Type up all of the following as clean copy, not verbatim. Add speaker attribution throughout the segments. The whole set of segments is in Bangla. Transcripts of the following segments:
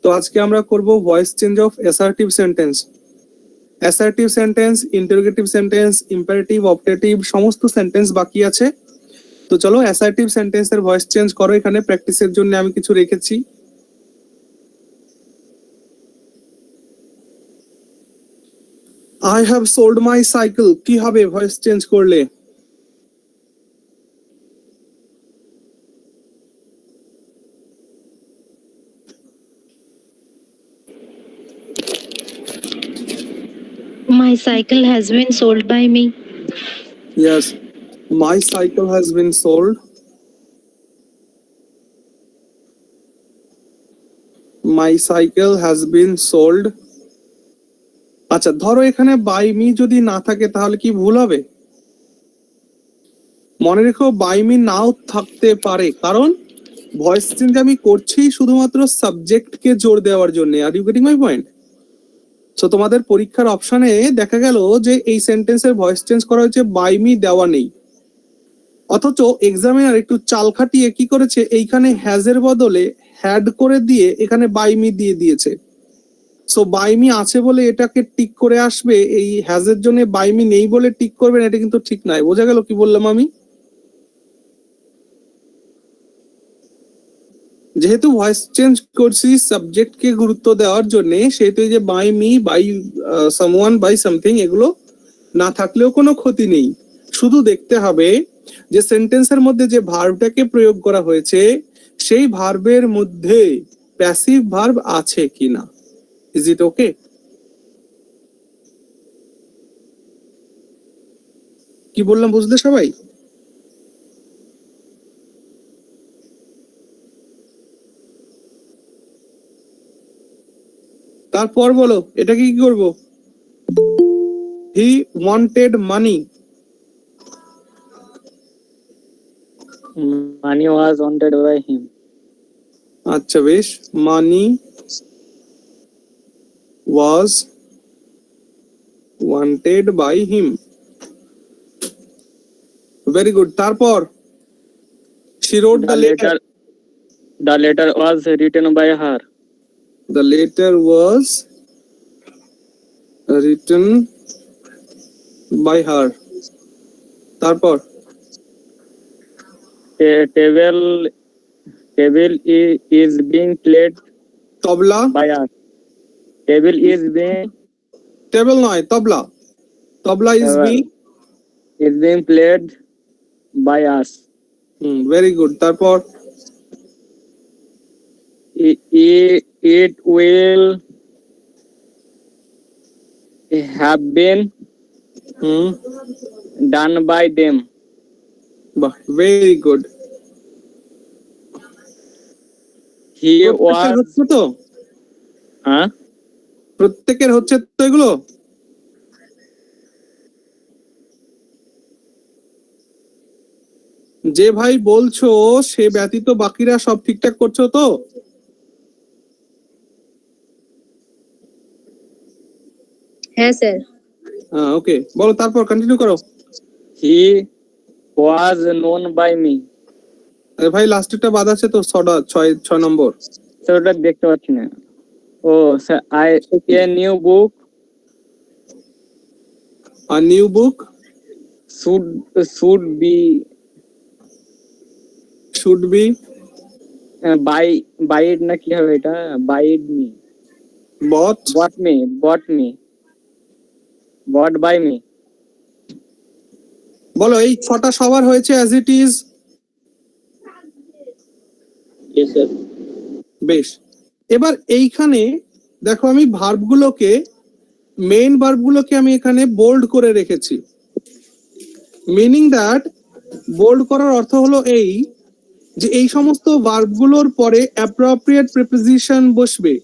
Speaker 1: তো আজকে আমরা করব voice change of assertive sentence. Assertive sentence, interrogative sentence, imperative, optative সমস্ত সেন্টেন্স বাকি আছে। তো চলো অ্যাসার্টিভ সেন্টেন্সের ভয়েস চেঞ্জ করো। এখানে প্র্যাকটিসের জন্য আমি কিছু রেখেছি। I have sold my cycle কি হবে ভয়েস চেঞ্জ করলে?
Speaker 2: My cycle has been sold by me.
Speaker 1: Yes, my cycle has been sold. My cycle has been sold. আচ্ছা, ধরো এখানে বাই মি যদি না থাকে তাহলে কি ভুল হবে? মনে রেখো বাই মি নাও থাকতে পারে, কারণ ভয়েস চেঞ্জ আমি করছি শুধুমাত্র সাবজেক্টকে জোর দেওয়ার জন্য। Are you getting my point? So তোমাদের পরীক্ষার অপশনে দেখা গেল যে এই সেন্টেন্সের ভয়েস চেঞ্জ করা হয়েছে, বাই মি দেওয়া নেই। অথচ এক্সামিনার একটু চাল খাটিয়ে কি করেছে, এইখানে হ্যাজ এর বদলে হ্যাড করে দিয়ে এখানে বাই মি দিয়ে দিয়েছে। সো বাই মি আছে বলে এটাকে টিক করে আসবে, এই হ্যাজ এর জন্য বাই মি নেই বলে টিক করবেন, এটা কিন্তু ঠিক নয়। বোঝা গেল কি বললাম আমি? যেহেতু ভয়েস চেঞ্জ করছি সাবজেক্টকে গুরুত্ব দেওয়ার জন্য, সেহেতু এই যে by me, by someone, by something এগুলো না থাকলেও কোনো ক্ষতি নেই। শুধু দেখতে হবে যে সেন্টেন্সের মধ্যে যে ভার্বটাকে প্রয়োগ করা হয়েছে সেই ভার্বের মধ্যে প্যাসিভ ভার্ব আছে কিনা। Is it okay? কি বললাম বুঝলে সবাই? তারপর বলো এটাকে কি করব? He wanted money.
Speaker 3: Money was wanted by him.
Speaker 1: আচ্ছা বেশ, money was wanted by him. Very good. তারপর she wrote the letter.
Speaker 3: The letter was written by her.
Speaker 1: The letter was written by her. তারপর
Speaker 3: Table is being played
Speaker 1: tabla.
Speaker 3: by us. Table is being
Speaker 1: table নয়, তবলা। তবলা
Speaker 3: is being played by us.
Speaker 1: Very good. তারপর
Speaker 3: It will have been done by them.
Speaker 1: বাহ, ভেরি গুড।
Speaker 3: He
Speaker 1: প্রত্যেকের
Speaker 3: was
Speaker 1: হচ্ছে তো? প্রত্যেকের হচ্ছে তো এগুলো? যে ভাই বলছো সে ব্যতীত বাকিরা সব ঠিকঠাক করছো তো?
Speaker 2: হ্যাঁ স্যার।
Speaker 1: হ্যাঁ, ওকে, বলো তারপর কন্টিনিউ করো।
Speaker 3: He was known by me.
Speaker 1: আরে ভাই লাস্টেরটা বাদ আছে তো, 6 নম্বর।
Speaker 3: ওটা দেখতে পাচ্ছি না। ও স্যার, a new book
Speaker 1: আর new book
Speaker 3: should be by it না কি হবে এটা? by me.
Speaker 1: bought
Speaker 3: by me.
Speaker 1: বলো এই 6টা সবার হয়েছে as it is?
Speaker 3: Yes sir.
Speaker 1: বেশ, এবার এইখানে দেখো আমি ভার্বগুলোকে, মেইন ভার্বগুলোকে আমি এখানে বোল্ড করে রেখেছি। মিনিং দ্যাট, বোল্ড করার অর্থ হলো এই যে এই সমস্ত ভার্বগুলোর পরে অ্যাপ্রোপ্রিয়েট প্রিপোজিশন বসবে।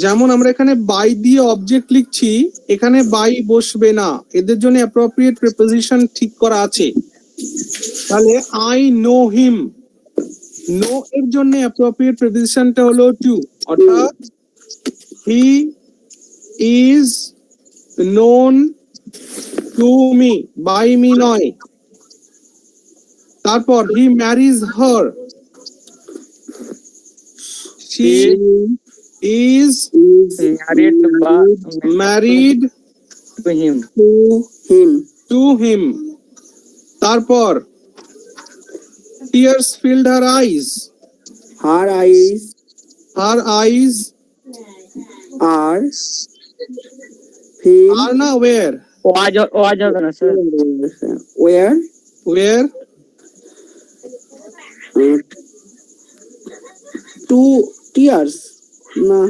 Speaker 1: যেমন আমরা এখানে বাই দিয়ে অবজেক্ট লিখছি, এখানে বাই বসবে না, এদের জন্য অ্যাপ্রোপ্রিয়েট প্রিপোজিশন ঠিক করা আছে। তাহলে আই নো হিম, নো এর জন্য অ্যাপ্রোপ্রিয়েট প্রিপোজিশনটা হলো টু, অর্থাৎ he is known to me, by me নয়। তারপর he marries her, she is married
Speaker 3: to him.
Speaker 1: to him. তারপর tears filled her eyes.
Speaker 4: Her eyes
Speaker 1: Her eyes
Speaker 4: are filled
Speaker 1: are now where?
Speaker 3: was হবে না sir?
Speaker 4: where
Speaker 1: Where?
Speaker 4: two tears না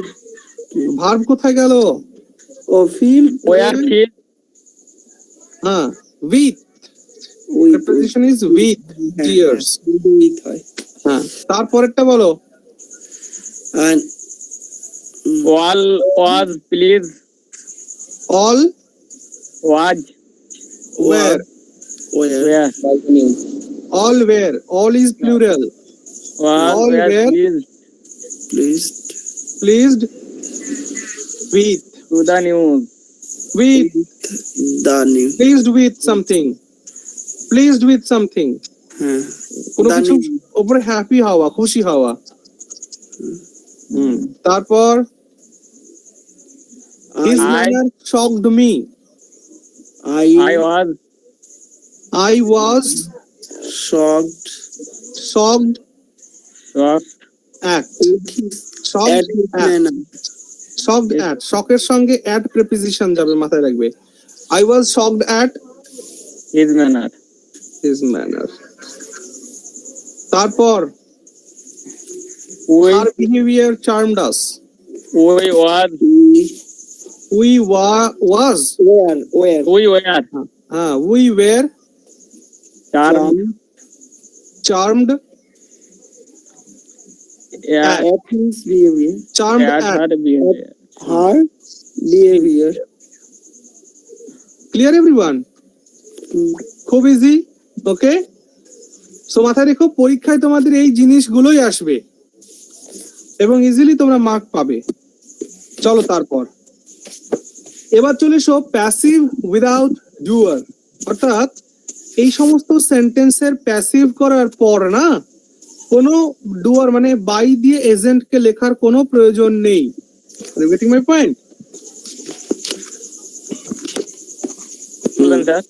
Speaker 1: Verb কোথায় গেল?
Speaker 4: ও filled
Speaker 3: Where filled
Speaker 1: হ্যাঁ, with.
Speaker 4: with
Speaker 1: Preposition is with tears.
Speaker 4: with হয়
Speaker 1: হ্যাঁ, তারপরেরটা বলো।
Speaker 4: and
Speaker 3: all was pleased
Speaker 1: All
Speaker 3: was
Speaker 1: where?
Speaker 3: where
Speaker 1: All where? All is plural.
Speaker 3: was
Speaker 1: All
Speaker 3: were
Speaker 1: were
Speaker 3: pleased
Speaker 1: pleased with.
Speaker 3: to the news.
Speaker 1: With.
Speaker 4: the new
Speaker 1: Pleased with something. Pleased with something.
Speaker 4: হ্যাঁ
Speaker 1: কোনো
Speaker 4: The
Speaker 1: কিছু
Speaker 4: new.
Speaker 1: উপরে হ্যাপি হওয়া, খুশি হওয়া। তারপর his
Speaker 3: I-
Speaker 1: manner shocked me.
Speaker 3: I
Speaker 1: I was
Speaker 4: shocked
Speaker 1: shocked
Speaker 3: shocked
Speaker 1: at. Shocked
Speaker 4: at his
Speaker 1: at.
Speaker 4: manner
Speaker 1: Shocked at. শকের সঙ্গে at preposition যাবে, মাথায় রাখবে। I was shocked at
Speaker 3: his manner.
Speaker 1: his manner. তারপর
Speaker 3: We
Speaker 1: her behavior charmed us.
Speaker 3: was
Speaker 1: We was
Speaker 4: where
Speaker 3: we were
Speaker 1: we were
Speaker 3: charmed
Speaker 1: charmed
Speaker 3: at
Speaker 4: at his behavior
Speaker 1: charmed
Speaker 3: at
Speaker 1: at.
Speaker 3: her behavior.
Speaker 4: her behavior
Speaker 1: Clear everyone? খুব ইজি। ওকে, সো মাথায় রেখো, পরীক্ষায় তোমাদের এই জিনিসগুলোই আসবে এবং ইজিলি তোমরা মার্ক পাবে। চলো তারপর এবার চলে এসো প্যাসিভ উইদাউট ডুয়ার, অর্থাৎ এই সমস্ত সেন্টেন্সের প্যাসিভ করার পর না কোনো ডুয়ার মানে বাই দিয়ে এজেন্টকে লেখার কোনো প্রয়োজন নেই। Getting my point?
Speaker 3: বলুন স্যার,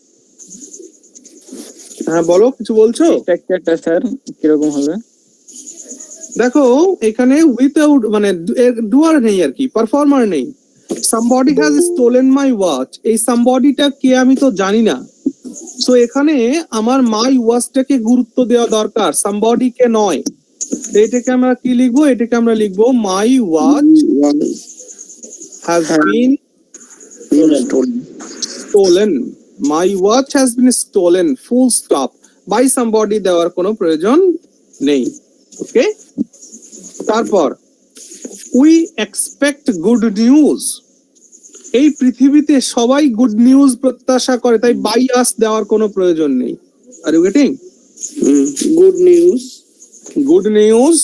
Speaker 1: হ্যাঁ বলো, কিছু বলছো?
Speaker 3: স্ট্রাকচারটা স্যার কিরকম হবে?
Speaker 1: দেখো এখানে উইথাউট মানে ডুয়ার নেই আর কি, পারফর্মার নেই। Somebody has stolen my watch, এই সামবডিটা কে আমি তো জানি না। সো এখানে আমার মাই ওয়াচটাকে গুরুত্ব দেওয়া দরকার, সামবডি কে নয়। এটাকে আমরা কি লিখবো? এটাকে আমরা লিখবো my watch has been stolen. My watch has been stolen. Full stop. By somebody দেওয়ার কোনো প্রয়োজন নেই। ওকে, তারপর we expect good news. এই পৃথিবীতে সবাই গুড নিউজ প্রত্যাশা করে, তাই বাই আস দেওয়ার কোনো প্রয়োজন নেই। Are you getting?
Speaker 4: good news
Speaker 1: good news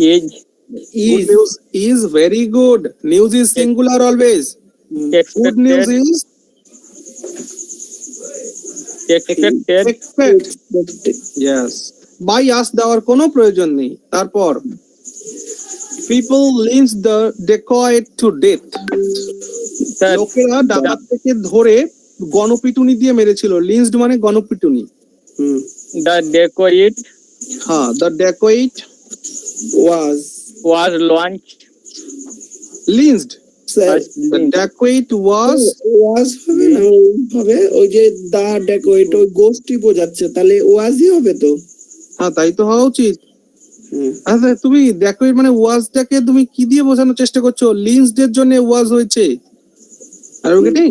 Speaker 3: Is
Speaker 1: good news is very good. News is singular always. Good news
Speaker 3: expected
Speaker 1: is
Speaker 3: expected
Speaker 1: expect. Yes. By us দেওয়ার কোনো প্রয়োজন নেই। তারপর people lynched the dacoit to death.
Speaker 3: Sir
Speaker 1: লোকেরা ডাকাত থেকে ধরে গণপিটুনি দিয়ে মেরেছিল। লিঞ্চড মানে গণপিটুনি।
Speaker 3: the dacoit
Speaker 1: হ্যাঁ, the dacoit
Speaker 4: was
Speaker 3: was launched
Speaker 1: lynched.
Speaker 4: sir
Speaker 1: The dacoit was
Speaker 4: was হবে না হবে ওই যে দা ডেকোয়েট ওই গোষ্ঠী বোঝাচ্ছে, তাহলে ওয়াজই হবে তো।
Speaker 1: হ্যাঁ, তাই তো হওয়া উচিত।
Speaker 4: হুম।
Speaker 1: আচ্ছা, তুমি dacoit মানে ওয়াজটাকে তুমি কি দিয়ে বোঝানোর চেষ্টা করছো? লিঞ্চড এর জন্য ওয়াজ হয়েছে। Are you getting?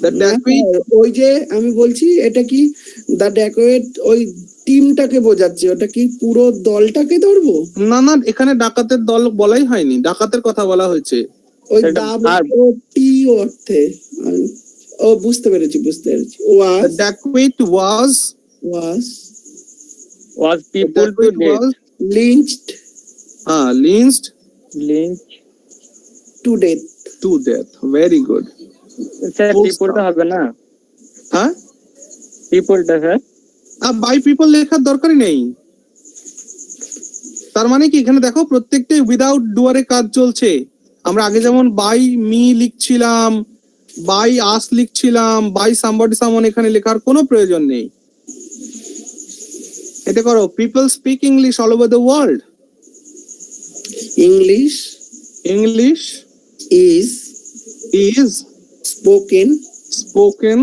Speaker 1: The dacoit
Speaker 4: ওই যে আমি বলছি এটা কি দা ডেকোয়েট ওই টিমটাকে বোঝাচ্ছে, ওটা কি পুরো দলটাকে ধরবো?
Speaker 1: না না, এখানে ডাকাতের দল বলাই হয়নি, ডাকাতের কথা বলা হয়েছে।
Speaker 4: ওই
Speaker 3: সেটা
Speaker 4: দা
Speaker 3: verb।
Speaker 4: টি অর্থে ও বুঝতে পেরেছি
Speaker 1: The
Speaker 4: was
Speaker 1: dacoit was
Speaker 3: was people to
Speaker 1: dacoit
Speaker 3: death
Speaker 1: was
Speaker 4: লিঞ্চড
Speaker 1: lynched
Speaker 3: lynch
Speaker 4: to death.
Speaker 1: to death. Very good.
Speaker 3: Sir
Speaker 1: Full
Speaker 3: পিপলটা
Speaker 1: stop.
Speaker 3: হবে না,
Speaker 1: হ্যাঁ,
Speaker 3: পিপলটা স্যার
Speaker 1: বাই পিপল লেখার দরকারই নেই। তার মানে কি এখানে দেখো প্রত্যেকটাই উইদাউট ডুয়ারে কাজ চলছে। আমরা আগে যেমন বাই মি লিখছিলাম, বাই আস লিখছিলাম, বাই সামবডি সামন এখানে লেখার কোনো প্রয়োজন নেই। এটা করো, people speak English all over the world.
Speaker 4: English
Speaker 1: English
Speaker 4: is
Speaker 1: is
Speaker 4: spoken
Speaker 1: spoken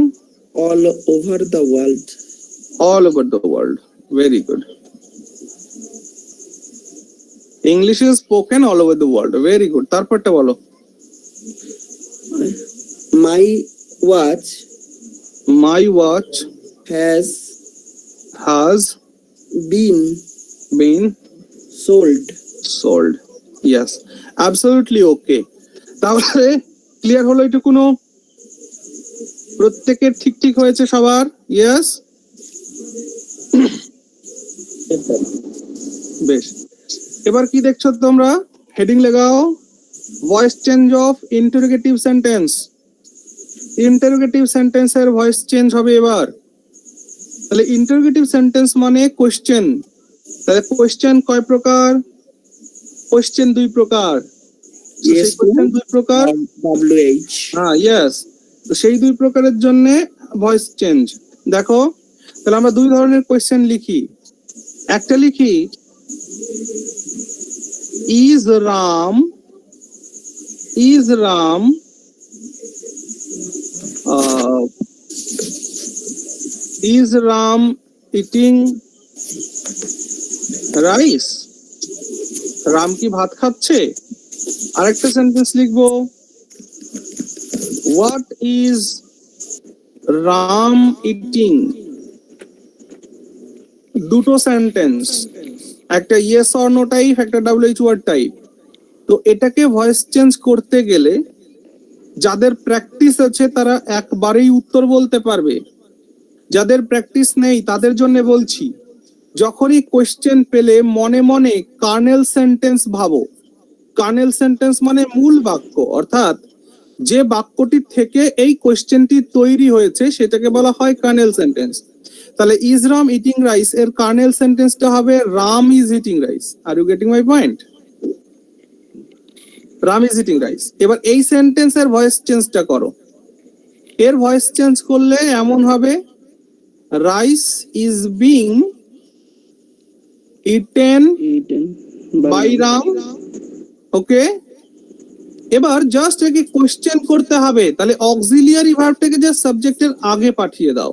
Speaker 4: all over the world.
Speaker 1: all over the world. Very good. English is spoken all over the world. Very good. তারপরটা বলো।
Speaker 4: My watch
Speaker 1: My watch
Speaker 4: has
Speaker 1: has
Speaker 4: been sold.
Speaker 1: sold. Yes, absolutely okay. তাহলে ক্লিয়ার হলো এটুকুনো? প্রত্যেকের ঠিক ঠিক হয়েছে সবার? Yes. বেশ, এবার কি দেখছো তোমরা? হেডিং লাগাও, voice change of interrogative sentence. Interrogative সেন্টেন্সের ভয়েস চেঞ্জ হবে এবার। তাহলে ইন্টারোগেটিভ সেন্টেন্স মানে কোশ্চেন। তাহলে কোশ্চেন কয় প্রকার? কোশ্চেন দুই প্রকার।
Speaker 4: Yes,
Speaker 1: কোশ্চেন দুই প্রকার।
Speaker 4: WH
Speaker 1: হ্যাঁ, ইয়েস। তো সেই দুই প্রকারের জন্য ভয়েস চেঞ্জ। দেখো, তাহলে আমরা দুই ধরনের কোশ্চেন লিখি। একটা লিখি is Ram eating rice? Ram কি ভাত খাচ্ছে? আরেকটা সেন্টেন্স লিখবো, হোয়াট ইজ রাম ইটিং? দুটো সেন্টেন্স, একটা ইয়েস অর নো টাইপ, একটা WH ওয়ার্ড টাইপ। তো এটাকে ভয়েস চেঞ্জ করতে গেলে যাদের প্র্যাকটিস আছে তারা একবারেই উত্তর বলতে পারবে। যাদের প্র্যাকটিস নেই তাদের জন্য বলছি, যখনই কোশ্চেন পেলে মনে মনে কার্নেল সেন্টেন্স ভাবো। কার্নেল সেন্টেন্স মানে মূল বাক্য, অর্থাৎ যে বাক্যটি থেকে এই কোশ্চেনটি তৈরি হয়েছে সেটাকে বলা হয় কার্নেল সেন্টেন্স। তাহলে ইজ রাম ইটিং রাইস এর কার্নেল সেন্টেন্সটা হবে Ram is eating rice. Are you getting my point? Ram is eating rice. এবার এই সেন্টেন্সের ভয়েস চেঞ্জটা করো। এর ভয়েস চেঞ্জ করলে এমন হবে, rice is being eaten by Ram. Okay, এবার জাস্ট একে কোশ্চেন করতে হবে। তাহলে অক্সিলিয়ারি ভার্বটাকে জাস্ট সাবজেক্টের আগে পাঠিয়ে দাও।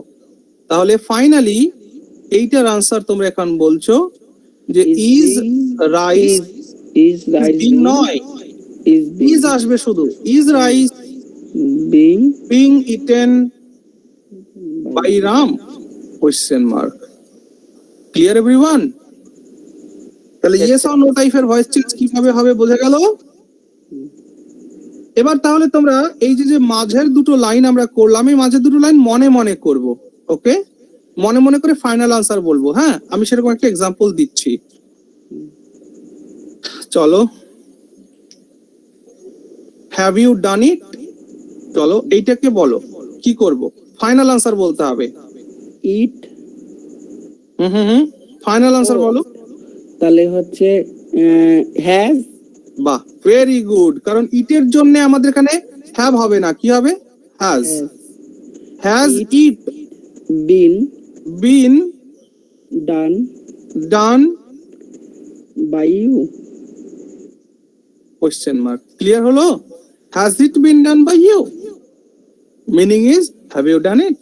Speaker 1: তাহলে ফাইনালি এইটার আনসার তোমরা এখন বলছো যে is rice
Speaker 4: is rice
Speaker 1: being নয়, ইজ আসবে শুধু। Is rice being eaten by Ram? Question mark. Clear everyone? তাহলে ইয়েস অর নো টাইপের ভয়েস চেঞ্জ কিভাবে হবে বোঝা গেল? এবার তাহলে তোমরা এই যে মাঝের দুটো লাইন আমরা করলাম, এই মাঝের দুটো লাইন মনে মনে করব। ওকে, মনে মনে করে ফাইনাল আনসার বলবো। হ্যাঁ, আমি সেরকম একটা এক্সাম্পল দিচ্ছি। চলো, হ্যাভ ইউ ডান ইট? চলো এইটাকে বলো, কি করব? ফাইনাল আনসার বলতে হবে।
Speaker 4: ইট
Speaker 1: ফাইনাল আনসার বলো।
Speaker 4: তাহলে হচ্ছে হ্যাজ।
Speaker 1: বাহ, ভেরি গুড। কারণ ইটের জন্য আমাদের এখানে হ্যাভ হবে না, কি হবে? Has. Has it been done
Speaker 4: by you?
Speaker 1: Question mark. Clear হলো? Has it been done by you meaning is have you done it?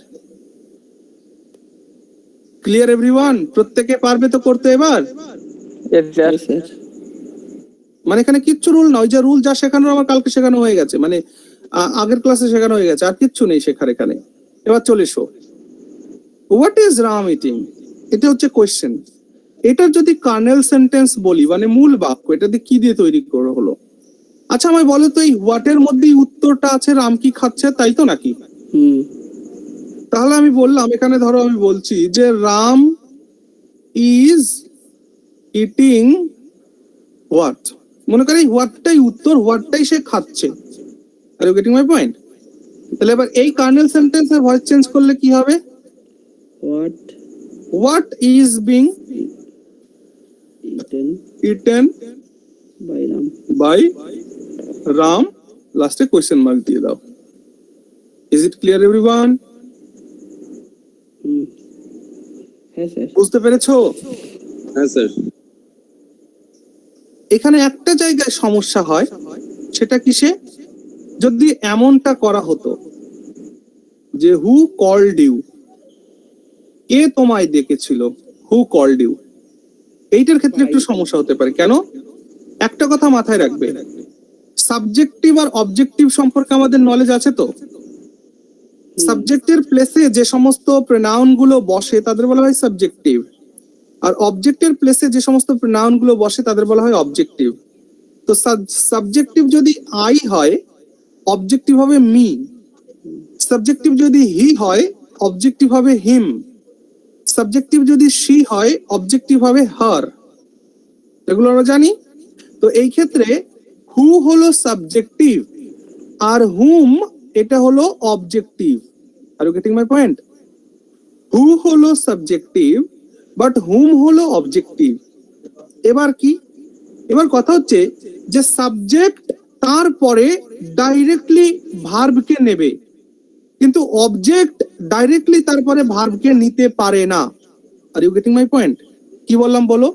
Speaker 1: Clear everyone? প্রত্যেকে পারবে তো করতে এবার?
Speaker 3: Yes, sir.
Speaker 1: মানে এখানে কিচ্ছু রুল না, ওই যে রুল যা শেখানোর আমার কালকে শেখানো হয়ে গেছে, মানে আগের ক্লাসে শেখানো হয়ে গেছে, আর কিচ্ছু নেই শেখার এখানে। এবার চলে এসো, হোয়াট ইজ রাম ইটিং? এটা হচ্ছে কোয়েশ্চেন। এটার যদি কার্নেল সেন্টেন্স বলি, মানে মূল বাক্য, এটা দিয়ে কি দিয়ে তৈরি করা হলো? আচ্ছা আমায় বলো তো, এই হোয়াট এর মধ্যেই উত্তরটা আছে রাম কি খাচ্ছে, তাই তো নাকি? তাহলে আমি বললাম এখানে, ধরো আমি বলছি যে রাম ইজ ইটিং হোয়াট, মনে করে হোয়াটটাই উত্তর, হোয়াটটাই সে খাচ্ছে। Are you getting my point? তাহলে এবার এই কার্নেল সেন্টেন্সের ভয়েস চেঞ্জ করলে কি হবে?
Speaker 4: What
Speaker 1: what is being
Speaker 4: eaten
Speaker 1: eaten
Speaker 4: by Ram.
Speaker 1: by Ram, লাস্টে কোয়েশ্চেন মার্ক দিয়ে দাও। Is it clear everyone?
Speaker 4: হ্যাঁ স্যার।
Speaker 1: বুঝতে পেরেছো?
Speaker 5: হ্যাঁ স্যার।
Speaker 1: এখানে একটা জায়গায় সমস্যা হয়, সেটা কিসে? যদি এমনটা করা হতো যে হু কল্ড ইউ, কে তোমায় ডেকেছিল, হু কল্ড ইউ, এইটার ক্ষেত্রে একটু সমস্যা হতে পারে। কেন? একটা কথা মাথায় রাখবে, সাবজেক্টিভ আর অবজেক্টিভ সম্পর্কে আমাদের নলেজ আছে তো। সাবজেক্টের প্লেসে যে সমস্ত প্রোনাউন গুলো বসে তাদের বলা হয় সাবজেক্টিভ, আর অবজেক্টের প্লেসে যে সমস্ত প্রোনাউন গুলো বসে তাদের বলা হয় অবজেক্টিভ। তো সাবজেক্টিভ যদি আই হয়, অবজেক্টিভ হবে মি। সাবজেক্টিভ যদি হি হয়, অবজেক্টিভ হবে হিম। সাবজেক্টিভ যদি শি হয়, অবজেক্টিভ হবে হার। এগুলো আমরা জানি। তো এই ক্ষেত্রে হু হলো সাবজেক্টিভ আর হুম এটা হলো objective. Are you getting my point? Who হলো সাবজেক্টিভ বাট হুম হলো অবজেক্টিভ। এবার কি? এবার কথা হচ্ছে যে সাবজেক্ট তারপরে ডাইরেক্টলি ভার্বকে নেবে, কিন্তু অবজেক্ট ডাইরেক্টলি তারপরে ভার্বকে নিতে পারে না। Are you getting my point? কি বললাম বলো?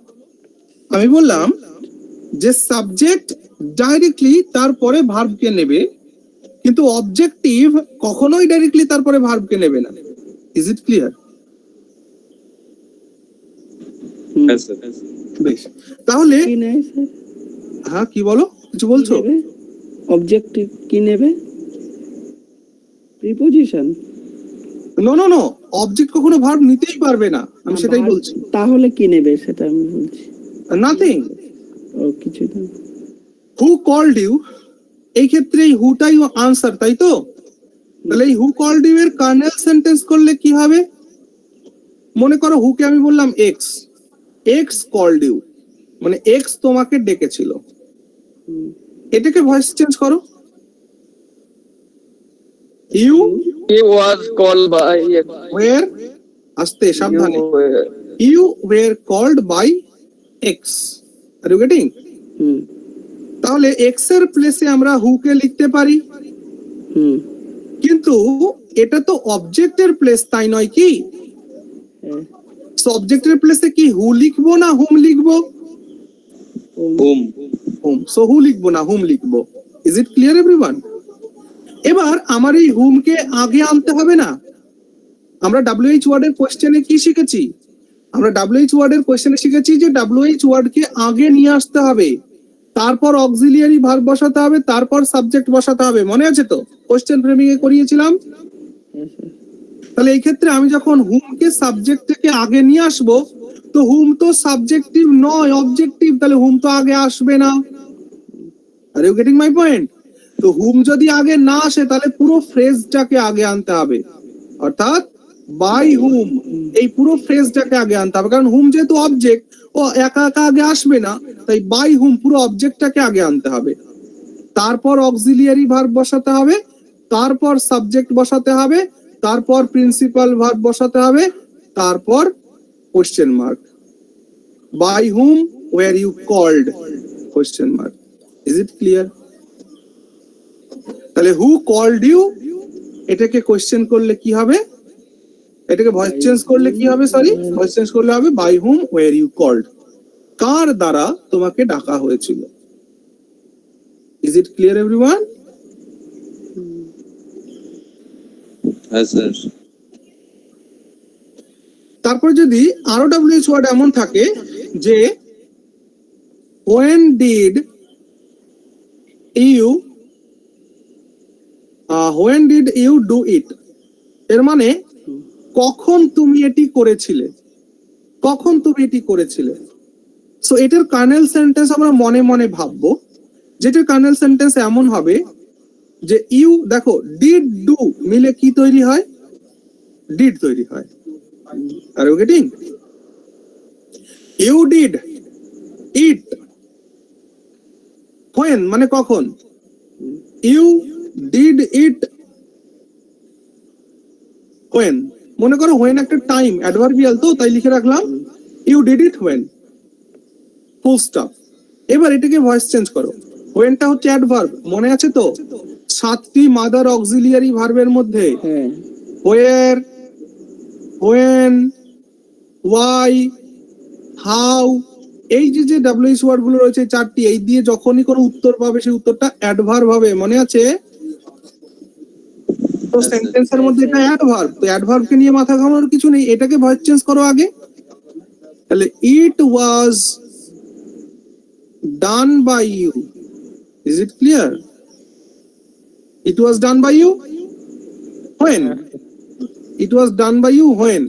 Speaker 1: আমি বললাম যে সাবজেক্ট ডাইরেক্টলি তারপরে ভার্বকে নেবে, কিন্তু অবজেক্টিভ কখনোই ডাইরেক্টলি তারপরে ভার্বকে নেবে না। Is it clear?
Speaker 5: হ্যাঁ স্যার।
Speaker 1: বেশ, তাহলে
Speaker 4: কি নেয় স্যার?
Speaker 1: হ্যাঁ কি বলো, কিছু বলছো?
Speaker 4: অবজেক্টিভ কি নেবে? Preposition?
Speaker 1: No no no, object কখনো ভার্ব নিতেই পারবে না, আমি সেটাই বলছি।
Speaker 4: তাহলে কি নেবে সেটা আমি বলছি।
Speaker 1: নাথিং।
Speaker 4: ও কিছু না।
Speaker 1: হু কল্ড ইউ, এই ক্ষেত্রে এই হুটাই আনসার, তাই তো? তাহলে এই হু কল্ড ইউ এর কার্নেল সেন্টেন্স করলে কি হবে? মনে করো হুকে আমি বললাম এক্স, এক্স কল্ড ইউ, মানে এক্স তোমাকে ডেকেছিল। এটাকে ভয়েস চেঞ্জ করো, you
Speaker 3: He was called by
Speaker 1: were, আস্তে সাবধানে,
Speaker 3: you were-
Speaker 1: you were called by X. Are you getting?
Speaker 4: হুম
Speaker 1: তাহলে এক্স এর প্লেসে আমরা হু কে লিখতে পারি,
Speaker 4: হুম
Speaker 1: কিন্তু এটা তো অবজেক্টের প্লেস, তাই নয় কি?
Speaker 4: হ্যাঁ।
Speaker 1: অবজেক্টের প্লেসে কি হু লিখবো না হুম লিখবো?
Speaker 5: হুম।
Speaker 1: হুম। সো হু লিখবো না হুম লিখবো। Is it clear everyone? এবার আমার এই হুমকে আগে আনতে হবে না। আমরা WH ওয়ার্ডের কোশ্চেনে কি শিখেছি? আমরা WH ওয়ার্ডের কোশ্চেনে শিখেছি যে WH ওয়ার্ডকে আগে নিয়ে আসতে হবে, তারপর অক্সিলিয়ারি ভার্ব বসাতে হবে, তারপর সাবজেক্ট বসাতে হবে। মনে আছে তো? কোশ্চেন ফ্রেমিং এ করিয়েছিলাম।
Speaker 4: হ্যাঁ স্যার।
Speaker 1: তাহলে এই ক্ষেত্রে আমি যখন হুমকে সাবজেক্ট থেকে আগে নিয়ে আসবো, তো হুম তো সাবজেক্টিভ নয়, অবজেক্টিভ, তাহলে হুম তো আগে আসবে না। Are you getting my point? তো হুম যদি আগে না আসে তাহলে পুরো ফ্রেজটাকে আগে আনতে হবে, অর্থাৎ বাই হুম, এই পুরো ফ্রেজটাকে আগে আনতে হবে। কারণ হুম যেহেতু অবজেক্ট, ও একা একা আগে আসবে না, তাই বাই হুম পুরো অবজেক্টটাকে আগে আনতে হবে, তারপর অক্সিলিয়ারি ভার্ব বসাতে হবে, তারপর সাবজেক্ট বসাতে হবে, তারপর প্রিন্সিপাল ভার্ব বসাতে হবে, তারপর question mark. By whom were you called, question mark. Is it clear? তাহলে হু কল্ড ইউ এটাকে কোশ্চেন করলে কি হবে? এটাকে ভয়েস চেঞ্জ করলে কি হবে? সরি, ভয়েস চেঞ্জ করলে হবে by whom were you called, কার দ্বারা তোমাকে ডাকা হয়েছিল। Is it clear everyone?
Speaker 5: হ্যাঁ স্যার।
Speaker 1: তারপর যদি আরো WH ওয়ার্ড এমন থাকে যে when did you do it, এর মানে কখন তুমি এটি করেছিলে, কখন তুমি এটি করেছিলে। সো এটার কার্নেল সেন্টেন্স আমরা মনে মনে ভাববো, যেটার কার্নেল সেন্টেন্স এমন হবে যে ইউ, দেখো ডিড ডু মিলে কি তৈরি হয়? ডিড তৈরি হয়। Are you getting? You did it, when মানে কখন, ইউ ডিড ইট when, মনে করো when একটা টাইম অ্যাডভার্বিয়াল, তো তাই লিখে রাখলাম you did it when। Full stop. এবার এটাকে ভয়েস চেঞ্জ করো। হোয়েনটা হচ্ছে অ্যাডভার্ব, মনে আছে তো? 7টি মাদার অক্সিলিয়ারি ভার্বের মধ্যে
Speaker 4: হ্যাঁ
Speaker 1: হোয়ার, হোয়েন, ওয়াই, হাউ, এই যে ডাব্লিউএইচ ওয়ার্ড গুলো রয়েছে 4টি, এই দিয়ে যখনই কোনো উত্তর পাবে সেই উত্তরটা অ্যাডভার্ব হবে, মনে আছে? তো সেন্টেন্সের মধ্যে এটা অ্যাডভার্ব, তো অ্যাডভার্ব কে নিয়ে মাথা ঘামানোর কিছু নেই, এটাকে ভয়েস চেঞ্জ করো আগে। তাহলে it was done by you, is it clear? It was done by you when, it was done by you when.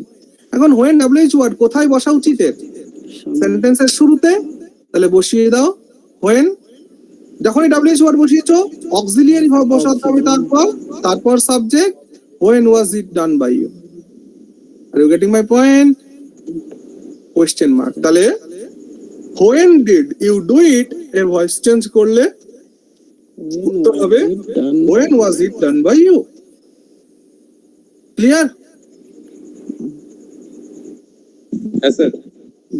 Speaker 1: এখন হোয়েন ডাব্লিউএইচ ওয়ার্ড কোথায় বসা উচিত? সেন্টেন্সের শুরুতে, তাহলে বসিয়ে দাও হোয়েন। যখনই ডাব্লিউএইচ ওয়ার্ড বসিয়েছো অক্সিলিয়ারি ভার্ব বসাতে হবে, তারপর subject, when was it done by you. Are you getting my point? Question mark. তাহলে when did you do it এর ভয়েস চেঞ্জ করলে উত্তর হবে when was it done by you. Clear?
Speaker 5: হ্যাঁ স্যার।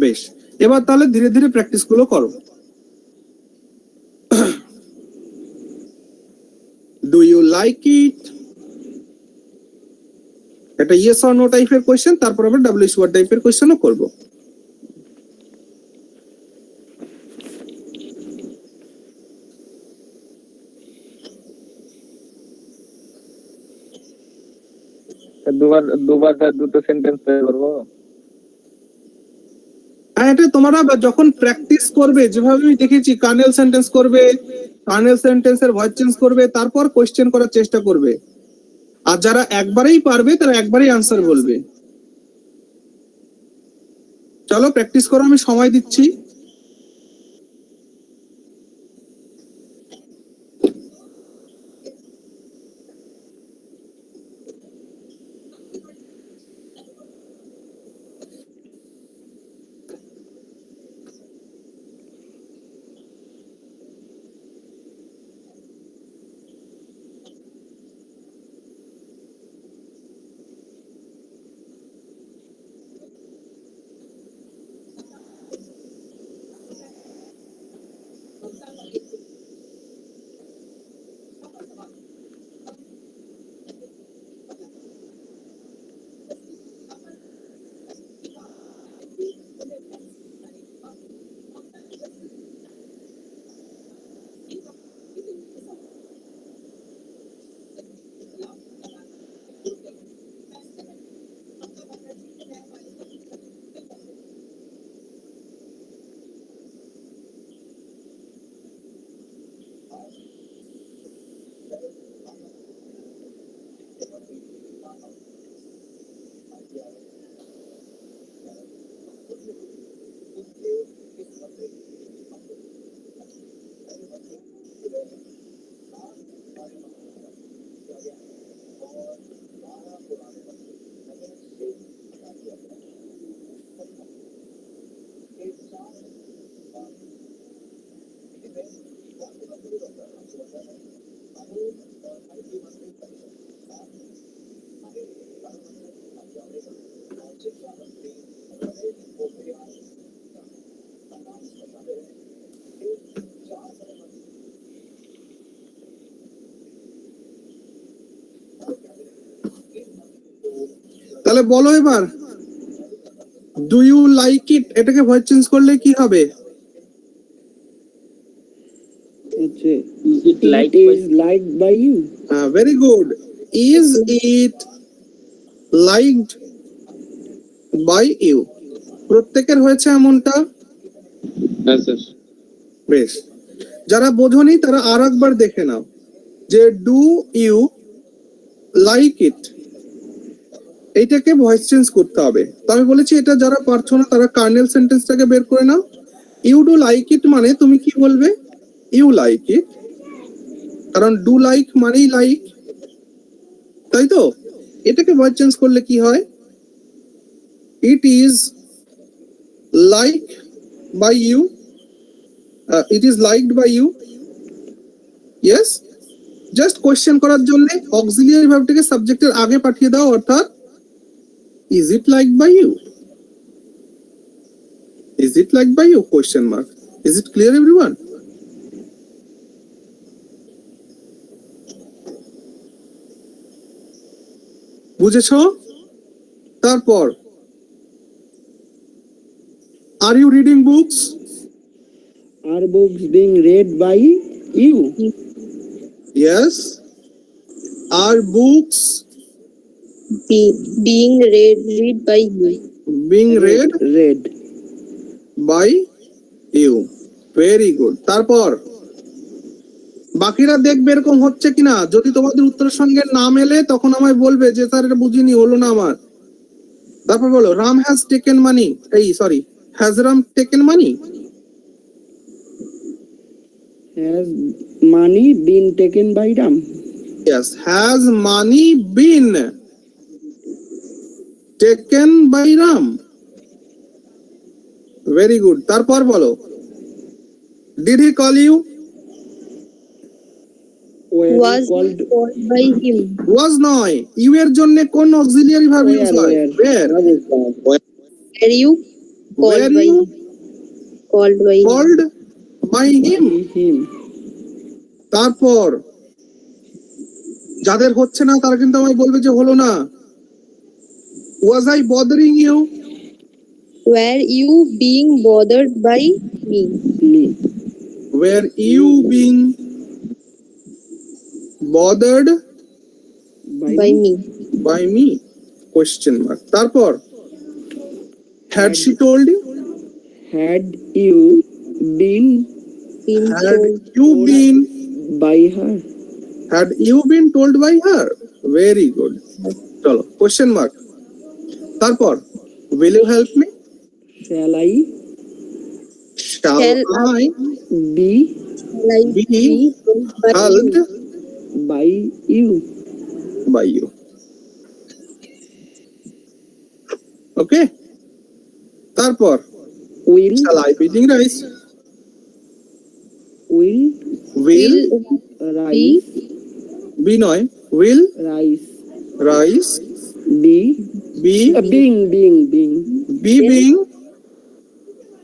Speaker 1: বেশ, এবার তাহলে ধীরে ধীরে প্র্যাকটিস গুলো করো। Do you like it? এটা ইয়েস অর নো টাইপের কোশ্চেন, তারপর আবার ডাব্লিউএইচ ওয়ার্ড টাইপের কোশ্চেনও করব।
Speaker 3: দুবার দুটো সেন্টেন্স তৈরি করবো।
Speaker 1: এটা তোমরা যখন প্র্যাকটিস করবে, যেভাবে আমি দেখেছি, কার্নেল সেন্টেন্স করবে, কার্নেল সেন্টেন্সের ভয়েস চেঞ্জ করবে, তারপর কোশ্চেন করার চেষ্টা করবে। আর যারা একবারেই পারবে তারা একবারেই আনসার বলবে। চলো প্র্যাকটিস করো, আমি সময় দিচ্ছি। তাহলে বলো এবার, ডু ইউ লাইক ইট এটাকে ভয়েস চেঞ্জ করলে কি হবে?
Speaker 4: It is liked by you.
Speaker 1: Very good. Is it liked by you? প্রত্যেকের হয়েছে এমনটা?
Speaker 5: হ্যাঁ স্যার।
Speaker 1: বেশ, যারা বোঝনি তারা আর একবার দেখে নাও যে ডু ইউ লাইক ইট এইটাকে ভয়েস চেঞ্জ করতে হবে। তো আমি বলেছি এটা যারা পারছো না তারা কার্নেল সেন্টেন্সটাকে বের করে নাও। ইউ ডু লাইক ইট মানে তুমি কি বলবে? ইউ লাইক ইট, কারণ ডু লাইক মানেই লাইক, তাই তো? এটাকে ভয়েস চেঞ্জ করলে কি হয়? It is like by you, it is liked by you. Yes, just question করার জন্য অক্সিলিয়ারি ভার্বটাকে সাবজেক্টের আগে পাঠিয়ে দাও, অর্থাৎ is it liked by you? Is it liked by you? Question mark. Is it clear, everyone? বুঝেছো? তারপর, are you reading books?
Speaker 4: Are books being read by you?
Speaker 1: Yes. Are books
Speaker 2: Being read by you.
Speaker 1: being read
Speaker 4: Read.
Speaker 1: by you? Very good. তারপর, বাকিরা দেখবে এরকম হচ্ছে কিনা। যদি তোমাদের উত্তরের সঙ্গে না মেলে তখন আমায় বলবে যে স্যার এটা বুঝিনি, হলো না আমার। তারপর বলো, Ram has taken money, has Ram taken money?
Speaker 4: Has money been taken by Ram?
Speaker 1: Yes. Has money been taken by Ram? Very good. তারপর বলো, did he call you?
Speaker 4: Were
Speaker 2: Was
Speaker 4: called
Speaker 2: called by him.
Speaker 1: Was নয়, ইউ এর জন্য কোন অক্সিলিয়ারি ভার্ব ইউজ হয়?
Speaker 4: Where?
Speaker 1: Where?
Speaker 2: Were you
Speaker 1: Were
Speaker 2: called by
Speaker 1: you
Speaker 2: him? Called by him.
Speaker 1: called by him?
Speaker 4: him?
Speaker 1: তারপর যাদের হচ্ছে না তারা কিন্তু আমায় বলবে যে হলো না। Was I bothering you?
Speaker 2: Were you being bothered by me?
Speaker 4: Me.
Speaker 1: Were you being bothered
Speaker 2: By me.
Speaker 1: by me? Question mark. তারপর, had she told you?
Speaker 4: Had you been
Speaker 2: Been
Speaker 1: Had
Speaker 2: told.
Speaker 1: you been
Speaker 4: by her?
Speaker 1: Had you been told by her? Very good. চলো, question mark. তারপর, will you help me?
Speaker 4: Shall I
Speaker 1: Shall
Speaker 2: Shall
Speaker 1: I
Speaker 4: be
Speaker 2: Shall I
Speaker 1: be
Speaker 2: be told by
Speaker 1: helped
Speaker 2: you?
Speaker 4: by you?
Speaker 1: by you? Okay. তারপর,
Speaker 4: Will
Speaker 1: shall I be eating rice?
Speaker 4: will
Speaker 1: Will
Speaker 4: rise
Speaker 1: be নয়, will
Speaker 4: rise
Speaker 1: rice
Speaker 4: be
Speaker 1: be
Speaker 4: being
Speaker 1: being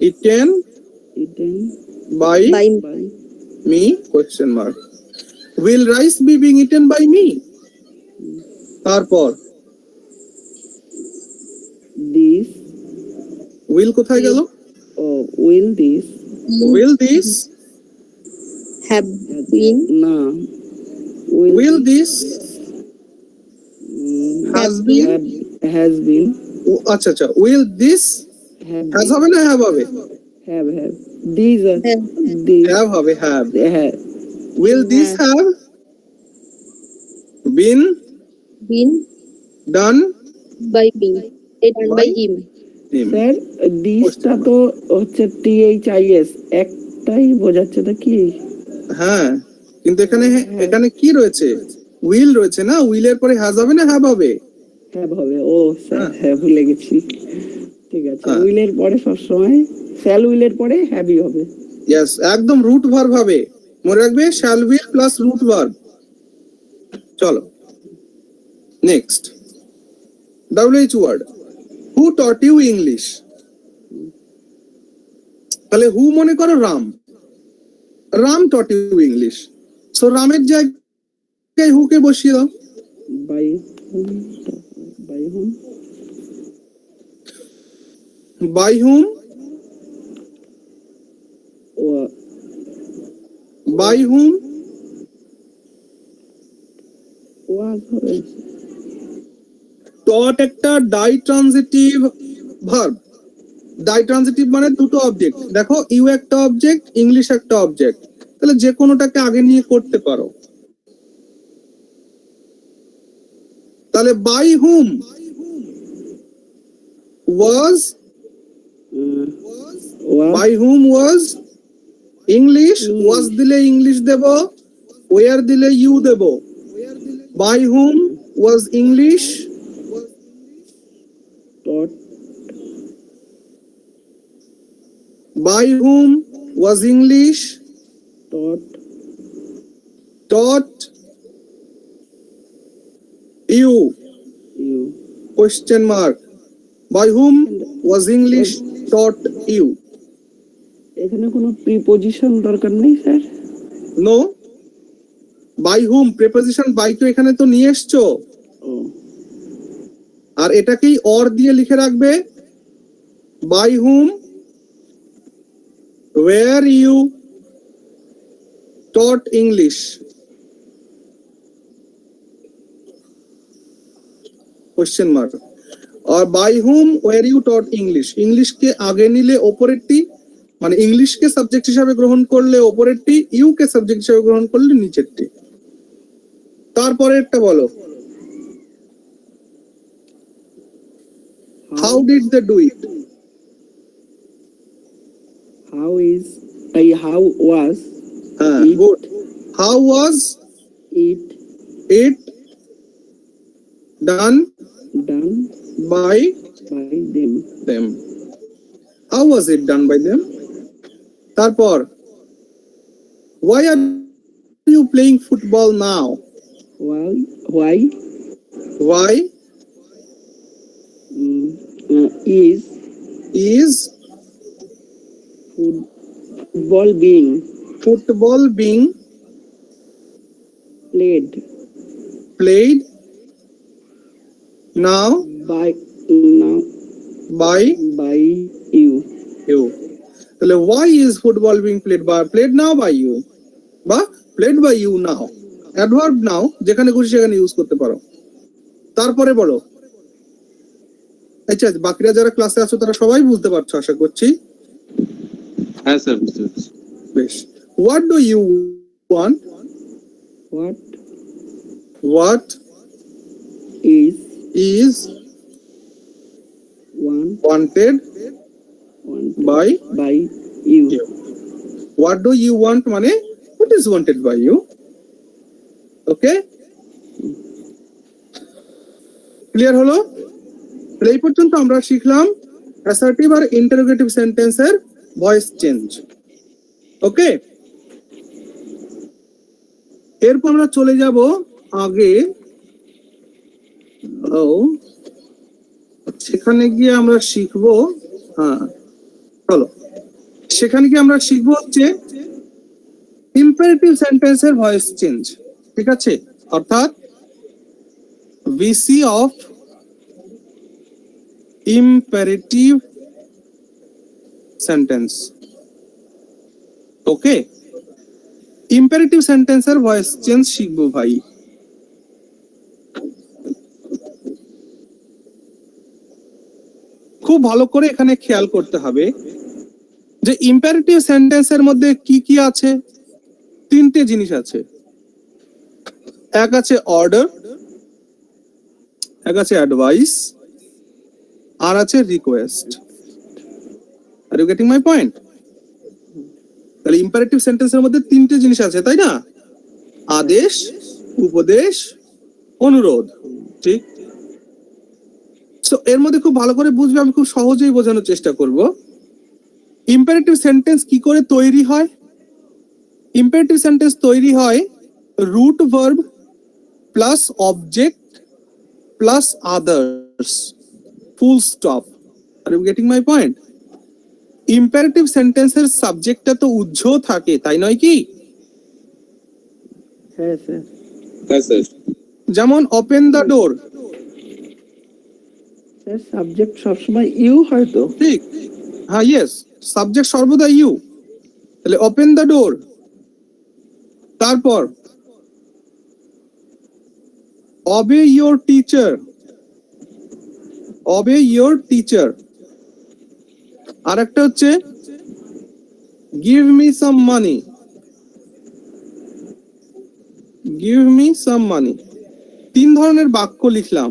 Speaker 1: eaten
Speaker 4: eaten
Speaker 1: by
Speaker 2: by
Speaker 4: by
Speaker 1: me? Question mark. Will rice be being eaten by me? তারপর,
Speaker 4: this
Speaker 1: will কোথায় গেল?
Speaker 4: will this
Speaker 1: Will this
Speaker 2: have been
Speaker 4: না
Speaker 1: will this has been
Speaker 4: has been
Speaker 1: আচ্ছা আচ্ছা, will this
Speaker 4: have
Speaker 1: has হবে না have হবে?
Speaker 4: have these are
Speaker 2: have
Speaker 4: these
Speaker 1: Have হবে, have.
Speaker 4: have
Speaker 1: Will this have been
Speaker 2: been
Speaker 1: done
Speaker 2: by me. Done by him.
Speaker 1: him?
Speaker 4: Sir দিসটা তো হচ্ছে THIS একটাই বোঝাচ্ছে তো কি
Speaker 1: হ্যাঁ, কিন্তু এখানে কি রয়েছে? উইল রয়েছে না, উইলের পরে হ্যাজ হবে না হ্যাভ হবে?
Speaker 4: হ্যাভ হবে ও স্যার
Speaker 1: হ্যাঁ।
Speaker 4: হ্যাঁ ভুলে গেছি ঠিক আছে
Speaker 1: হ্যাঁ।
Speaker 4: উইলের পরে সবসময় শ্যাল উইলের পরে হ্যাভই হবে
Speaker 1: ইয়েস, একদম রুট ভার্ব হবে, মনে রাখবে, shall will plus root verb. চলো next, WH word, who taught you English? তাহলে হু মনে করো Ram, Ram taught you English, so রামের জায়গায় হুকে বসিয়ে দাও।
Speaker 4: By by whom
Speaker 1: by whom,
Speaker 4: ও
Speaker 1: বাই হুম
Speaker 4: ওয়াজ হবে
Speaker 1: টট একটা ditransitive verb. Ditransitive মানে দুটো অবজেক্ট। দেখো, ইউ একটা অবজেক্ট, ইংলিশ একটা অবজেক্ট, তাহলে যে কোনোটাকে আগে নিয়ে করতে পারো। তাহলে by whom was,
Speaker 4: was
Speaker 1: by whom was English, ওয়াজ দিলে ইংলিশ দেব, ওয়ার দিলে ইউ দেব। By whom was English
Speaker 4: taught
Speaker 1: by whom was English
Speaker 4: taught
Speaker 1: taught you?
Speaker 4: You
Speaker 1: Question mark. By whom was English taught you?
Speaker 4: এখানে কোনো প্রিপজিশন দরকার নেই sir?
Speaker 1: No, by whom, preposition by তো এখানে তো নিয়ে এসছো,
Speaker 4: ও
Speaker 1: আর এটাকেই অর দিয়ে লিখে রাখবে, by whom were you taught English, question mark, और by whom where you taught English, English के आगे निले ओपरेटटी মানে इंग्लिश के सब्जेक्ट হিসাবে গ্রহণ করলে ওপরেরটি, ইউ কে সাবজেক্ট হিসাবে গ্রহণ করলে নিচেরটি। তারপরেরটা বলো, how did they do it,
Speaker 4: how was
Speaker 1: হ্যাঁ
Speaker 4: It.
Speaker 1: Good, how was
Speaker 4: it
Speaker 1: it done
Speaker 4: done
Speaker 1: by
Speaker 4: by them?
Speaker 1: them, how was it done by them। তারপর why are you playing football now,
Speaker 4: why
Speaker 1: why
Speaker 4: is
Speaker 1: is
Speaker 4: football being played now by you?
Speaker 1: তাহলে why is football being played now by you বা played by you now, adverb now যেখানে খুশি সেখানে ইউজ করতে পারো। তারপরে বলো, আচ্ছা বাকিরা যারা ক্লাসে আছো তারা সবাই বুঝতে পারছো আশা করছি।
Speaker 5: হ্যাঁ স্যার, বুঝতে পারছি।
Speaker 1: বেশ, what do you want, what is wanted by
Speaker 4: you?
Speaker 1: what do you want মানে what is wanted by you, okay clear হলো। তাহলে এই পর্যন্ত আমরা শিখলাম অ্যাসার্টিভ আর ইন্টারোগেটিভ সেন্টেন্সের ভয়েস চেঞ্জ, ওকে। এরপর আমরা চলে যাব আগে, ও সেখানে গিয়ে আমরা শিখবো, হ্যাঁ চলো সেখানে গিয়ে আমরা শিখবো হচ্ছে ইম্পারেটিভ সেন্টেন্সের ভয়েস চেঞ্জ, ঠিক আছে, অর্থাৎ VC of imperative sentence, okay. Imperative সেন্টেন্সের ভয়েস চেঞ্জ শিখবো ভাই। খুব ভালো করে এখানে খেয়াল করতে হবে যে ইম্পারেটিভ সেন্টেন্সের মধ্যে কি কি আছে, তিনটে জিনিস আছে, এক আছে অর্ডার, এক আছে অ্যাডভাইস, আর আছে request. Are you getting my point? তাহলে ইম্পারেটিভ সেন্টেন্সের মধ্যে তিনটে জিনিস আছে, তাই না? আদেশ, উপদেশ, অনুরোধ, ঠিক। সো এর মধ্যে খুব ভালো করে বুঝবে, আমি খুব সহজেই বোঝানোর চেষ্টা করব। ইম্পারেটিভ সেন্টেন্স কি করে তৈরি হয়? ইম্পারেটিভ সেন্টেন্স তৈরি হয় root verb plus object plus others, full stop. Are you getting my point? Imperative সেন্টেন্সের সাবজেক্টটা তো উজ্জ্ব থাকে, তাই নয় কি?
Speaker 4: হ্যাঁ স্যার।
Speaker 5: হ্যাঁ স্যার।
Speaker 1: যেমন open the door,
Speaker 4: sir subject সবসময় ইউ হয় তো?
Speaker 1: ঠিক, হ্যাঁ ইয়েস, সাবজেক্ট সর্বদা ইউ। তাহলে ওপেন দ্য ডোর। তারপর obey your teacher, obey your teacher। আর একটা হচ্ছে give me some money, give me some money। তিন ধরনের বাক্য লিখলাম,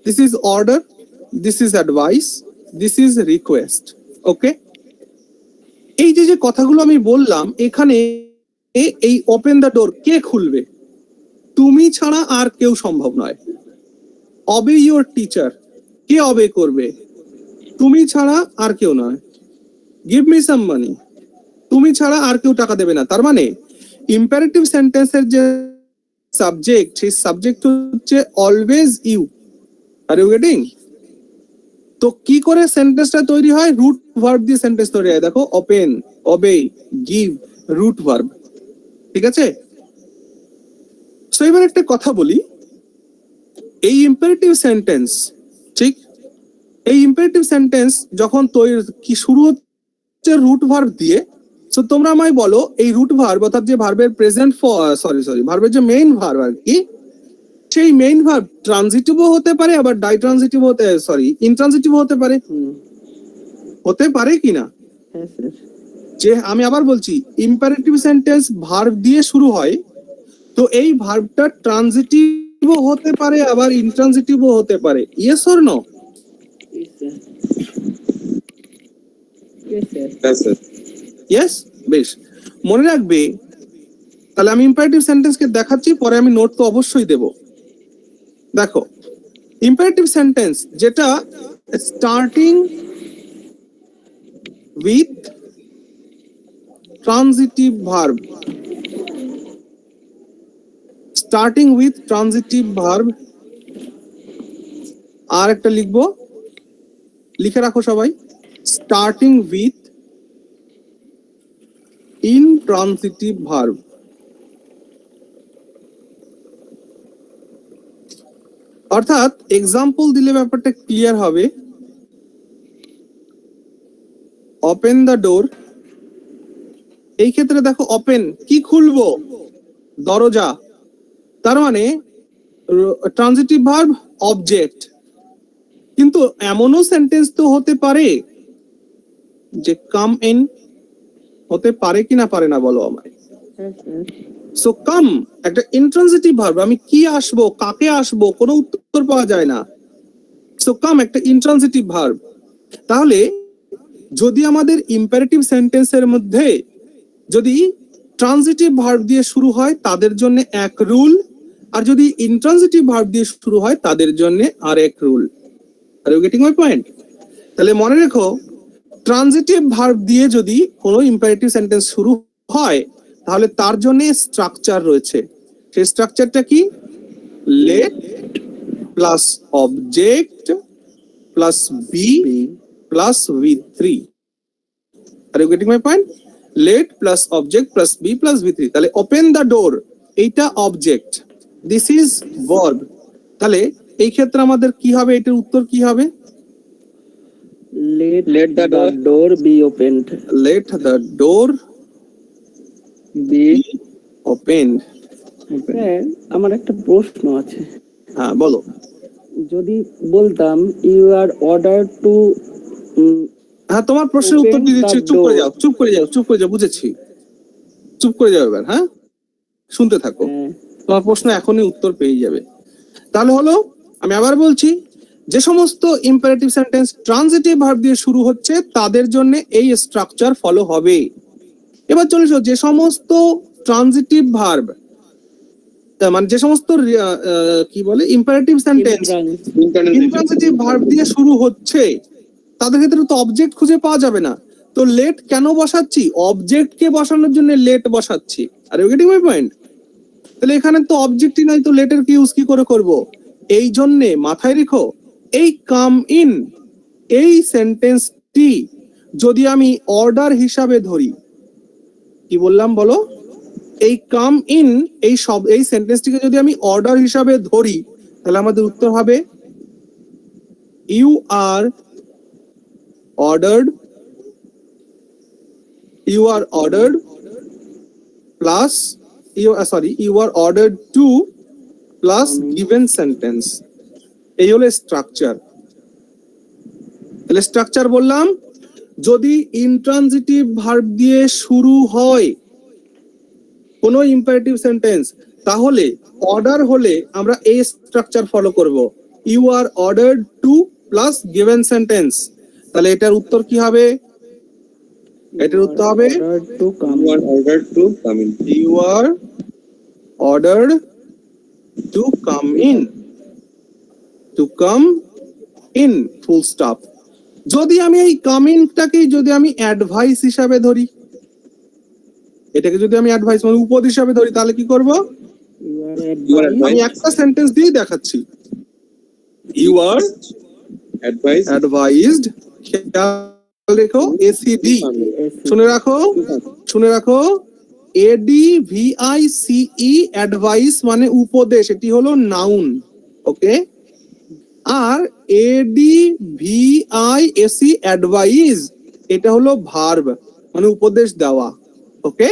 Speaker 1: this is order, this is advice, this is request, ওকে। এই যে যে কথাগুলো আমি বললাম, এখানে এই ওপেন দ্য ডোর কে খুলবে? তুমি ছাড়া আর কেউ সম্ভব নয়। obey your teacher, K obey করবে? তুমি ছাড়া আর কেউ নয়। give me some money, তুমি ছাড়া আর কেউ টাকা দেবে না। তার মানে ইম্পারেটিভ সেন্টেন্সের যে সাবজেক্ট, সেই সাবজেক্ট হচ্ছে always you. Are you getting? তো কি করে সেন্টেন্সটা তৈরি হয়? রুট ভার্ব দিয়ে সেন্টেন্স তৈরি হয়, দেখো ওপেন, ওবে, গিভ, রুট ভার্ব। ঠিক আছে? সো এবার একটা কথা বলি, এই ইম্পারেটিভ সেন্টেন্স, ঠিক, এই ইম্পারেটিভ সেন্টেন্স যখন তৈরি কি শুরু হচ্ছে রুট ভার্ব দিয়ে, সো তোমরা আমায় বলো এই রুট ভার্ব অর্থাৎ যে ভার্বের প্রেজেন্ট ভার্বের যে মেইন ভার্ব আর কি, সেই মেইন ভার্ব ট্রানজিটিভও হতে পারে আবার ডাইট্রানজিটিভ ইনট্রানজিটিভ হতে পারে। হতে পারে কিনা?
Speaker 3: হ্যাঁ স্যার।
Speaker 1: যে আমি আবার বলছি, ইম্পারেটিভ সেন্টেন্স ভার্ব দিয়ে শুরু হয়, তো এই ভার্বটা ট্রানজিটিভও হতে পারে আবার ইনট্রানজিটিভও হতে পারে। Yes or no?
Speaker 3: Yes, sir.
Speaker 5: Yes, sir.
Speaker 1: Yes, বেশ, মনে রাখবে। তাহলে আমি ইম্পারেটিভ সেন্টেন্সকে দেখাচ্ছি, পরে আমি নোট তো অবশ্যই দেব। দেখো, ইম্পারেটিভ সেন্টেন্স যেটা starting with transitive verb, starting with transitive verb, আর একটা লিখবো, লিখে রাখো সবাই, স্টার্টিং উইথ ইনট্রানজিটিভ ভার্ব। অর্থাৎ এক্সাম্পল দিলে ব্যাপারটা ক্লিয়ার হবে। ওপেন দ্য ডোর, এই ক্ষেত্রে দেখো ওপেন কি, খুলবো, দরজা, তার মানে ট্রানজিটিভ ভার্ব অবজেক্ট। কিন্তু এমনও সেন্টেন্স তো হতে পারে যে কাম ইন, হতে পারে কি না পারে না বলো আমায়?
Speaker 3: হ্যাঁ স্যার।
Speaker 1: সো কাম একটা ইন্ট্রানজিটিভ ভার্ব, আমি কি আসবো, কাকে আসবো, কোনো উত্তর পাওয়া যায় না। সো কাম একটা ইন্ট্রানজিটিভ ভার্ব। তাহলে যদি আমাদের ইম্পারেটিভ সেন্টেন্সের মধ্যে যদি ট্রানজিটিভ ভার্ব দিয়ে শুরু হয় তাদের জন্য এক রুল, আর যদি ইন্ট্রানজিটিভ ভার্ব দিয়ে শুরু হয় তাদের জন্য আর এক rule. Are you getting my point? তাহলে মনে রেখো, ট্রানজিটিভ ভার্ব দিয়ে যদি কোনো ইম্পারেটিভ সেন্টেন্স শুরু হয় তাহলে তার জন্য স্ট্রাকচার রয়েছে। সেই স্ট্রাকচারটা কি? Let plus object plus be plus V3। Are you getting my point? Let plus object plus be plus V3। তাহলে ওপেন দ্য ডোর, এইটা অবজেক্ট, দিস ইজ ভার্ব। তাহলে এই ক্ষেত্রে আমাদের কি হবে, এটার উত্তর কি হবে?
Speaker 3: Let the door be opened.
Speaker 1: Late the door
Speaker 3: Be
Speaker 1: opened.
Speaker 3: Sir, আমার একটা প্রশ্ন আছে।
Speaker 1: হ্যাঁ বলো।
Speaker 3: যদি বলতাম ইউ আর অর্ডার টু,
Speaker 1: হ্যাঁ, তোমার প্রশ্নের উত্তর দিয়ে দিচ্ছি, চুপ করে যাও, চুপ করে যাও, চুপ করে যাও, বুঝেছি, চুপ করে যাও এবার। হ্যাঁ, শুনতে থাকো, তোমার প্রশ্ন এখনই উত্তর পেয়ে যাবে। তাহলে হলো, আমি আবার বলছি, যে সমস্ত ইম্পারেটিভ সেন্টেন্স ট্রানজিটিভ ভার্ব দিয়ে শুরু হচ্ছে তাদের জন্য এই স্ট্রাকচার ফলো হবে। এবার চলে এসো, যে সমস্ত ট্রানজিটিভ ভার্ব মানে যে সমস্ত কি বলে ইম্পারেটিভ সেন্টেন্স ইন্ট্রানজিটিভ ভার্ব দিয়ে শুরু হচ্ছে তাদের ক্ষেত্রে তো অবজেক্ট খুঁজে পাওয়া যাবে না। তো লেট কেন বসাচ্ছি? অবজেক্ট কে বসানোর জন্য লেট বসাচ্ছি। Are you getting my point? তাহলে এখানে তো অবজেক্টই নাই, তো লেটের কি ইউজ কি করে করব? এই জন্যে মাথায় রেখো, এই কাম ইন এই সেন্টেন্সটি যদি আমি অর্ডার হিসাবে ধরি, কি বললাম বলো? এই কাম ইন এই সেন্টেন্সটিকে যদি আমি অর্ডার হিসাবে ধরি তাহলে আমাদের উত্তর হবে you are ordered plus you are ordered to plus given sentence। এই হলো স্ট্রাকচার। তাহলে স্ট্রাকচার বললাম, যদি ইন্ট্রানজিটিভ ভার্ব দিয়ে শুরু হয় কোনো ইম্পারেটিভ সেন্টেন্স তাহলে অর্ডার হলে আমরা এই স্ট্রাকচার ফলো করব, you are ordered to plus given sentence. তাহলে এটার উত্তর কি হবে? এটার উত্তর হবে
Speaker 5: You are ordered to come in.
Speaker 1: you are ordered to come in full stop. যদি আমি এই কাম ইনটাকে যদি আমি অ্যাডভাইস হিসাবে ধরি, এটাকে যদি আমি অ্যাডভাইস মানে উপদেশ হিসাবে ধরি তাহলে কি করব?
Speaker 5: You are
Speaker 1: আমি একটা সেন্টেন্স দিয়ে দেখাচ্ছি, ইউ আর
Speaker 5: advised
Speaker 1: অ্যাডভাইজড রেখো এসিডি, শুনে রাখো, শুনে রাখো, ADVICE অ্যাডভাইস মানে উপদেশ, এটি হলো নাউন, ওকে। আর ADVISE অ্যাডভাইস এটা হলো ভার্ব মানে উপদেশ দেওয়া, okay.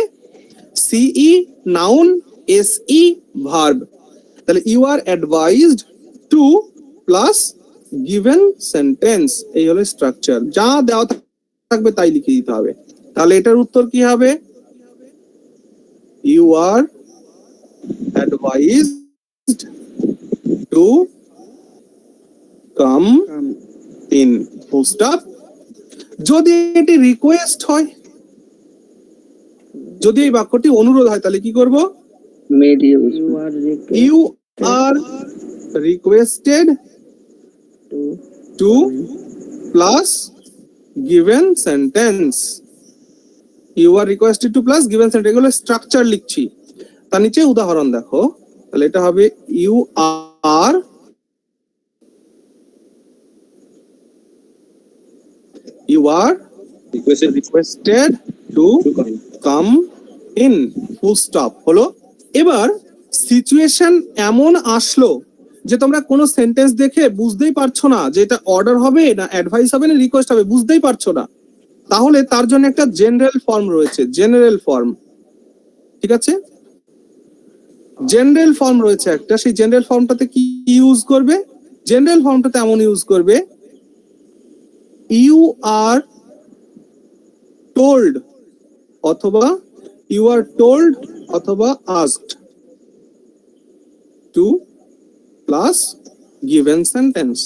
Speaker 1: CE noun, SE verb. তাহলে you are advised to plus given sentence, এই হলো স্ট্রাকচার। যা দেওয়া থাকবে তাই লিখে দিতে হবে। তাহলে এটার উত্তর কি হবে? You are advised to come in, full stop. যদি এটি রিকোয়েস্ট হয়, যদি এই বাক্যটি অনুরোধ হয়, তাহলে কি করব?
Speaker 3: Made use.
Speaker 5: You are
Speaker 1: you are requested to plus given sentence. You are requested to plus given sentence, এগুলো স্ট্রাকচার লিখছি। তার নিচে উদাহরণ দেখো, তাহলে এটা হবে you are requested to come in, full stop হলো। এবার সিচুয়েশন এমন আসলো যে তোমরা কোনো সেন্টেন্স দেখে বুঝতেই পারছো না যে এটা অর্ডার হবে না অ্যাডভাইস হবে না রিকোয়েস্ট হবে, বুঝতেই পারছো না, তাহলে তার জন্য একটা জেনারেল ফর্ম রয়েছে, জেনারেল ফর্ম, ঠিক আছে? জেনারেল ফর্ম রয়েছে একটা, সেই জেনারেল ফর্মটাতে কি ইউজ করবে? জেনারেল ফর্মটাতে এমন ইউজ করবে, ইউ আর টোল্ড অথবা ইউ আর টোল্ড অথবা asked to plus given sentence.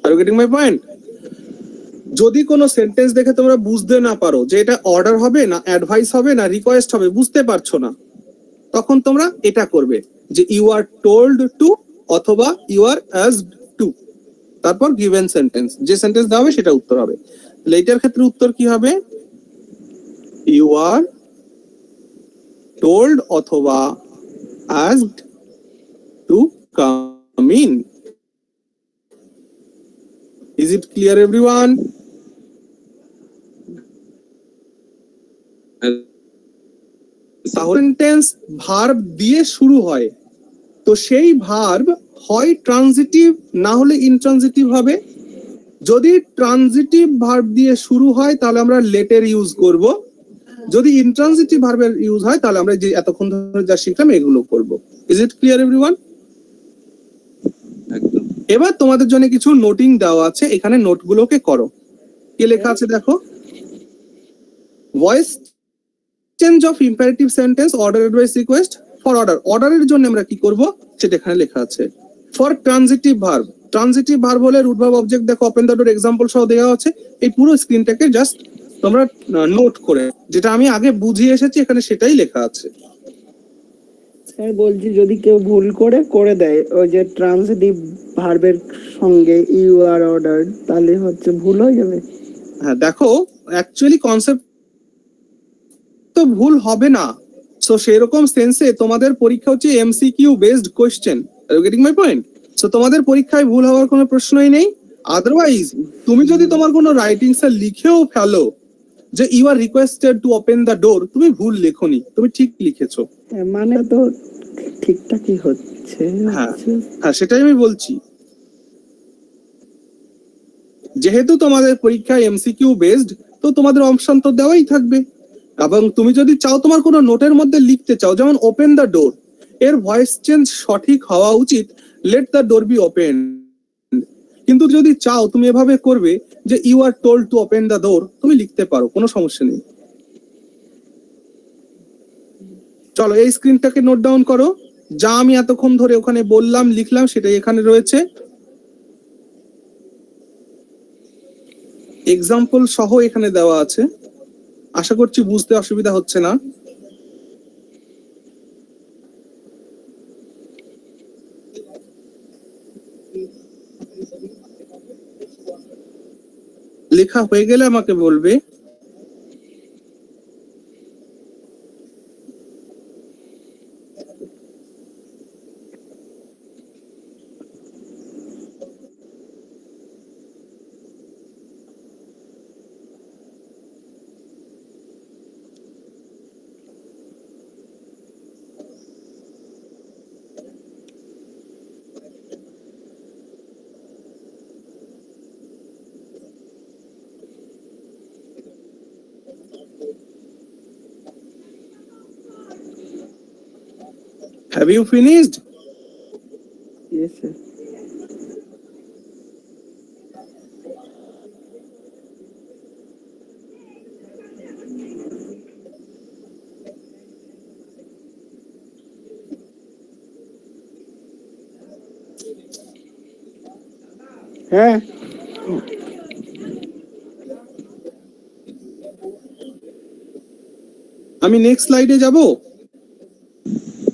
Speaker 1: Are you getting my point? যদি কোনো সেন্টেন্স দেখে তোমরা বুঝতে না পারো যে এটা অর্ডার হবে না অ্যাডভাইস হবে না রিকোয়েস্ট হবে, বুঝতে পারছো না, তখন তোমরা এটা করবে যে ইউ আর টোল্ড টু অথবা ইউ আর আস্কড টু, তারপর গিভেন সেন্টেন্স, যে সেন্টেন্স দেওয়া হবে সেটা উত্তর হবে। তাহলে এটার ক্ষেত্রে উত্তর কি হবে? ইউ আর টোল্ড অথবা asked to come in. Is it clear everyone? Sentence verb দিয়ে শুরু হয়, তো সেই ভার্ব হয় ট্রানজিটিভ না হলে ইনট্রানজিটিভ হবে। যদি ট্রানজিটিভ ভার্ব দিয়ে শুরু হয় তাহলে আমরা লেটের ইউজ করব, যদি ইনট্রানজিটিভ ভার্বের ইউজ হয় তাহলে আমরা যে এতক্ষণ ধরে যা শিখলাম এগুলো করব। Is it clear everyone? এবার তোমাদের জন্য কিছু নোটিং দেওয়া আছে, এখানে নোটগুলোকে করো। কি লেখা আছে দেখো, voice change of imperative sentence order advice request for order, অর্ডারের জন্য আমরা কি করব সেটা এখানে লেখা আছে। For transitive verb, transitive verb হলে রুট ভার্ব অবজেক্ট দেখো ওপেন দ্য ডোর এক্সাম্পল সহ দেওয়া আছে। এই পুরো স্ক্রিনটাকে জাস্ট তোমরা নোট করে, যেটা আমি আগে বুঝিয়ে এসেছি এখানে সেটাই লেখা আছে।
Speaker 5: স্যার বলছি যদি কেউ ভুল করে দেয় ওই যে ট্রান্সিটিভ ভার্বের সঙ্গে ইউ আর অর্ডার, তাহলে হচ্ছে ভুল হয়ে যাবে।
Speaker 1: হ্যাঁ দেখো, অ্যাকচুয়ালি কনসেপ্ট তো ভুল হবে না, সো সেরকম সেন্সে তোমাদের পরীক্ষা হচ্ছে MCQ based question. Are you getting my point? So তোমাদের পরীক্ষায় ভুল হওয়ার কোনো প্রশ্নই নেই। আদারওয়াইজ তুমি যদি তোমার কোনো রাইটিংস এ লিখেও ফেলো যে you are requested to open the door, তুমি ভুল লেখনি, তুমি ঠিক লিখেছো।
Speaker 5: হ্যাঁ, মানে তো ঠিকঠাকই হচ্ছে।
Speaker 1: হ্যাঁ হ্যাঁ, সেটাই আমি বলছি। যেহেতু তোমাদের পরীক্ষায় এমসিকিউ বেসড, তো তোমাদের অপশন তো দেওয়াই থাকবে। এবং তুমি যদি চাও তোমার কোনো নোটের মধ্যে লিখতে চাও, যেমন ওপেন দ্য ডোর, এর ভয়েস চেঞ্জ সঠিক হওয়া উচিত let the door be open. কিন্তু যদি চাও তুমি এভাবে করবে যে you are told to open the door, তুমি লিখতে পারো, কোনো সমস্যা নেই। চলো এই স্ক্রিনটাকে নোট ডাউন করো, যা আমি এতক্ষণ ধরে ওখানে বললাম লিখলাম সেটাই এখানে রয়েছে। এক্সাম্পল সহ এখানে দেওয়া আছে, আশা করছি বুঝতে অসুবিধা হচ্ছে না। লেখা হয়ে গেলে আমাকে বলবে। Have you finished?
Speaker 5: Yes, sir. হ্যাঁ,
Speaker 1: আমি নেক্সট স্লাইডে যাব।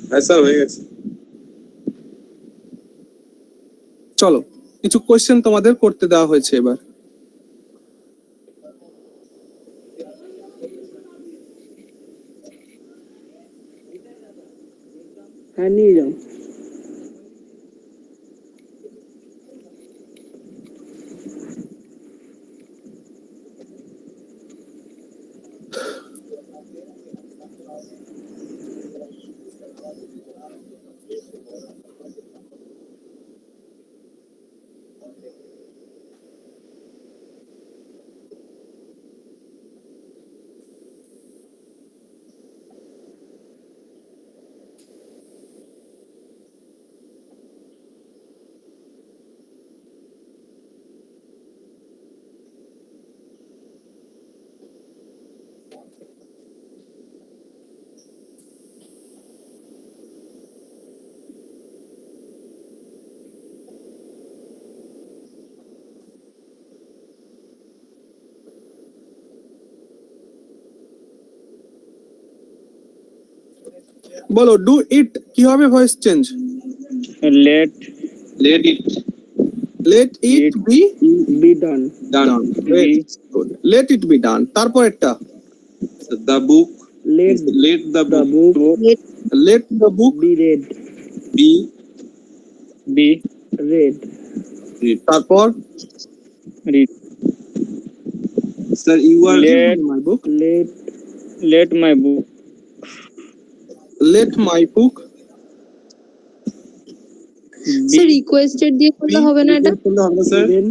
Speaker 6: হ্যাঁ স্যার হয়ে গেছে।
Speaker 1: চলো, কিছু কোয়েশ্চেন তোমাদের করতে দেওয়া হয়েছে এবার।
Speaker 5: হ্যাঁ নিয়ে যাও।
Speaker 1: বলো, ডু ইট কি হবে voice change?
Speaker 3: Let
Speaker 6: let it
Speaker 1: let it be
Speaker 5: Be done.
Speaker 6: Done.
Speaker 1: Let it be done. তারপরেরটা,
Speaker 6: the book
Speaker 5: Let
Speaker 6: let the
Speaker 5: the
Speaker 6: book
Speaker 5: book
Speaker 1: let the book
Speaker 5: be read.
Speaker 6: Be
Speaker 3: be
Speaker 5: Read.
Speaker 1: তারপর
Speaker 3: read.
Speaker 6: Sir you are
Speaker 3: Let
Speaker 1: my book,
Speaker 3: let my book
Speaker 1: let my book
Speaker 2: sir requested দিয়ে করলে হবে না এটা?
Speaker 6: করলে হবে স্যার।
Speaker 5: Given.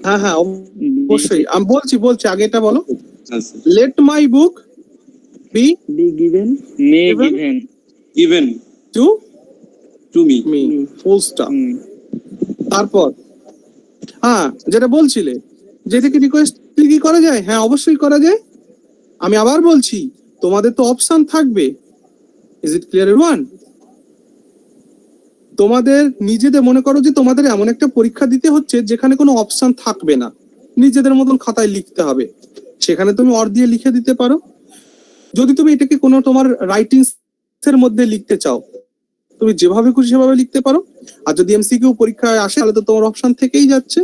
Speaker 1: হ্যাঁ হ্যাঁ অবশ্যই, আমি বলছি আগেটা বলো।
Speaker 6: হ্যাঁ sir.
Speaker 1: Let my book be
Speaker 5: Be given.
Speaker 3: me
Speaker 1: Given.
Speaker 3: given.
Speaker 6: Given
Speaker 1: to
Speaker 6: to me.
Speaker 1: Me, full stop.
Speaker 3: Hmm.
Speaker 1: তারপর হ্যাঁ, যেটা বলছিলে, যেটা কি রিকোয়েস্ট কি করা যায়? হ্যাঁ অবশ্যই করা যায়। আমি আবার বলছি, তোমাদের তো অপশন থাকবে। Is it clear everyone? তোমাদের নিজেদের মনে করো যে তোমাদের এমন একটা পরীক্ষা দিতে হচ্ছে যেখানে কোনো অপশন থাকবে না, নিজেদের মতন খাতায় লিখতে হবে। সেখানে তুমি অর দিয়ে লিখে দিতে পারো। যদি তুমি এটাকে কোনো তোমার রাইটিং এর মধ্যে লিখতে চাও, তুমি যেভাবে খুশি সেভাবে লিখতে পারো। আর যদি এমসিকিউ পরীক্ষায় আসে তাহলে তো তোমার অপশন থেকেই যাচ্ছে।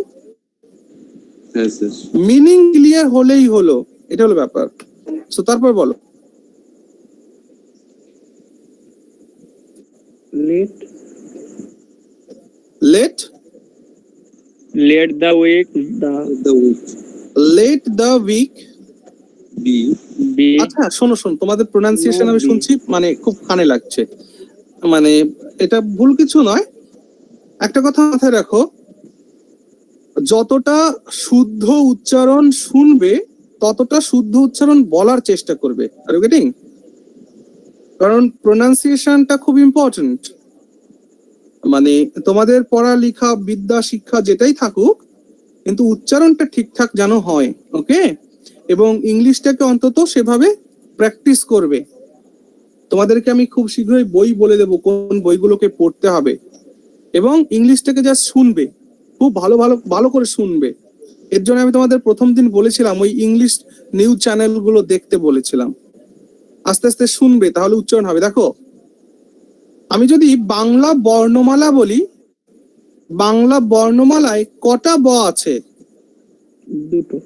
Speaker 6: হ্যাঁ স্যার।
Speaker 1: মিনিং ক্লিয়ার হলেই হলো, এটা হলো ব্যাপার। সো তারপর বলো,
Speaker 5: Let
Speaker 1: let
Speaker 3: Let the week
Speaker 5: the
Speaker 6: the weak
Speaker 1: let the weak.
Speaker 6: Be
Speaker 3: be
Speaker 1: আচ্ছা শোনো, তোমাদের প্রোনাউন্সিয়েশন আমি
Speaker 5: No,
Speaker 1: শুনছি, মানে খুব কানে লাগছে। মানে এটা ভুল কিছু নয়। একটা কথা মাথায় রাখো, যতটা শুদ্ধ উচ্চারণ শুনবে ততটা শুদ্ধ উচ্চারণ বলার চেষ্টা করবে। Are you getting? কারণ প্রোনাউন্সিয়েশনটা খুব ইম্পর্টেন্ট। মানে তোমাদের পড়ালেখা বিদ্যা শিক্ষা যেটাই থাকুক, কিন্তু উচ্চারণটা ঠিকঠাক যেন হয়। ওকে? এবং ইংলিশটাকে অন্তত সেভাবে প্র্যাকটিস করবে। তোমাদেরকে আমি খুব শীঘ্রই বই বলে দেবো কোন বইগুলোকে পড়তে হবে, এবং ইংলিশটাকে জাস্ট শুনবে, খুব ভালো ভালো ভালো করে শুনবে। এর জন্য আমি তোমাদের প্রথম দিন বলেছিলাম ওই ইংলিশ নিউজ চ্যানেলগুলো দেখতে বলেছিলাম। আস্তে আস্তে শুনবে, তাহলে উচ্চারণ হবে। দেখো, আমি যদি বাংলা বর্ণমালা বলি, বাংলা বর্ণমালায় কটা ব আছে?
Speaker 5: দুটো।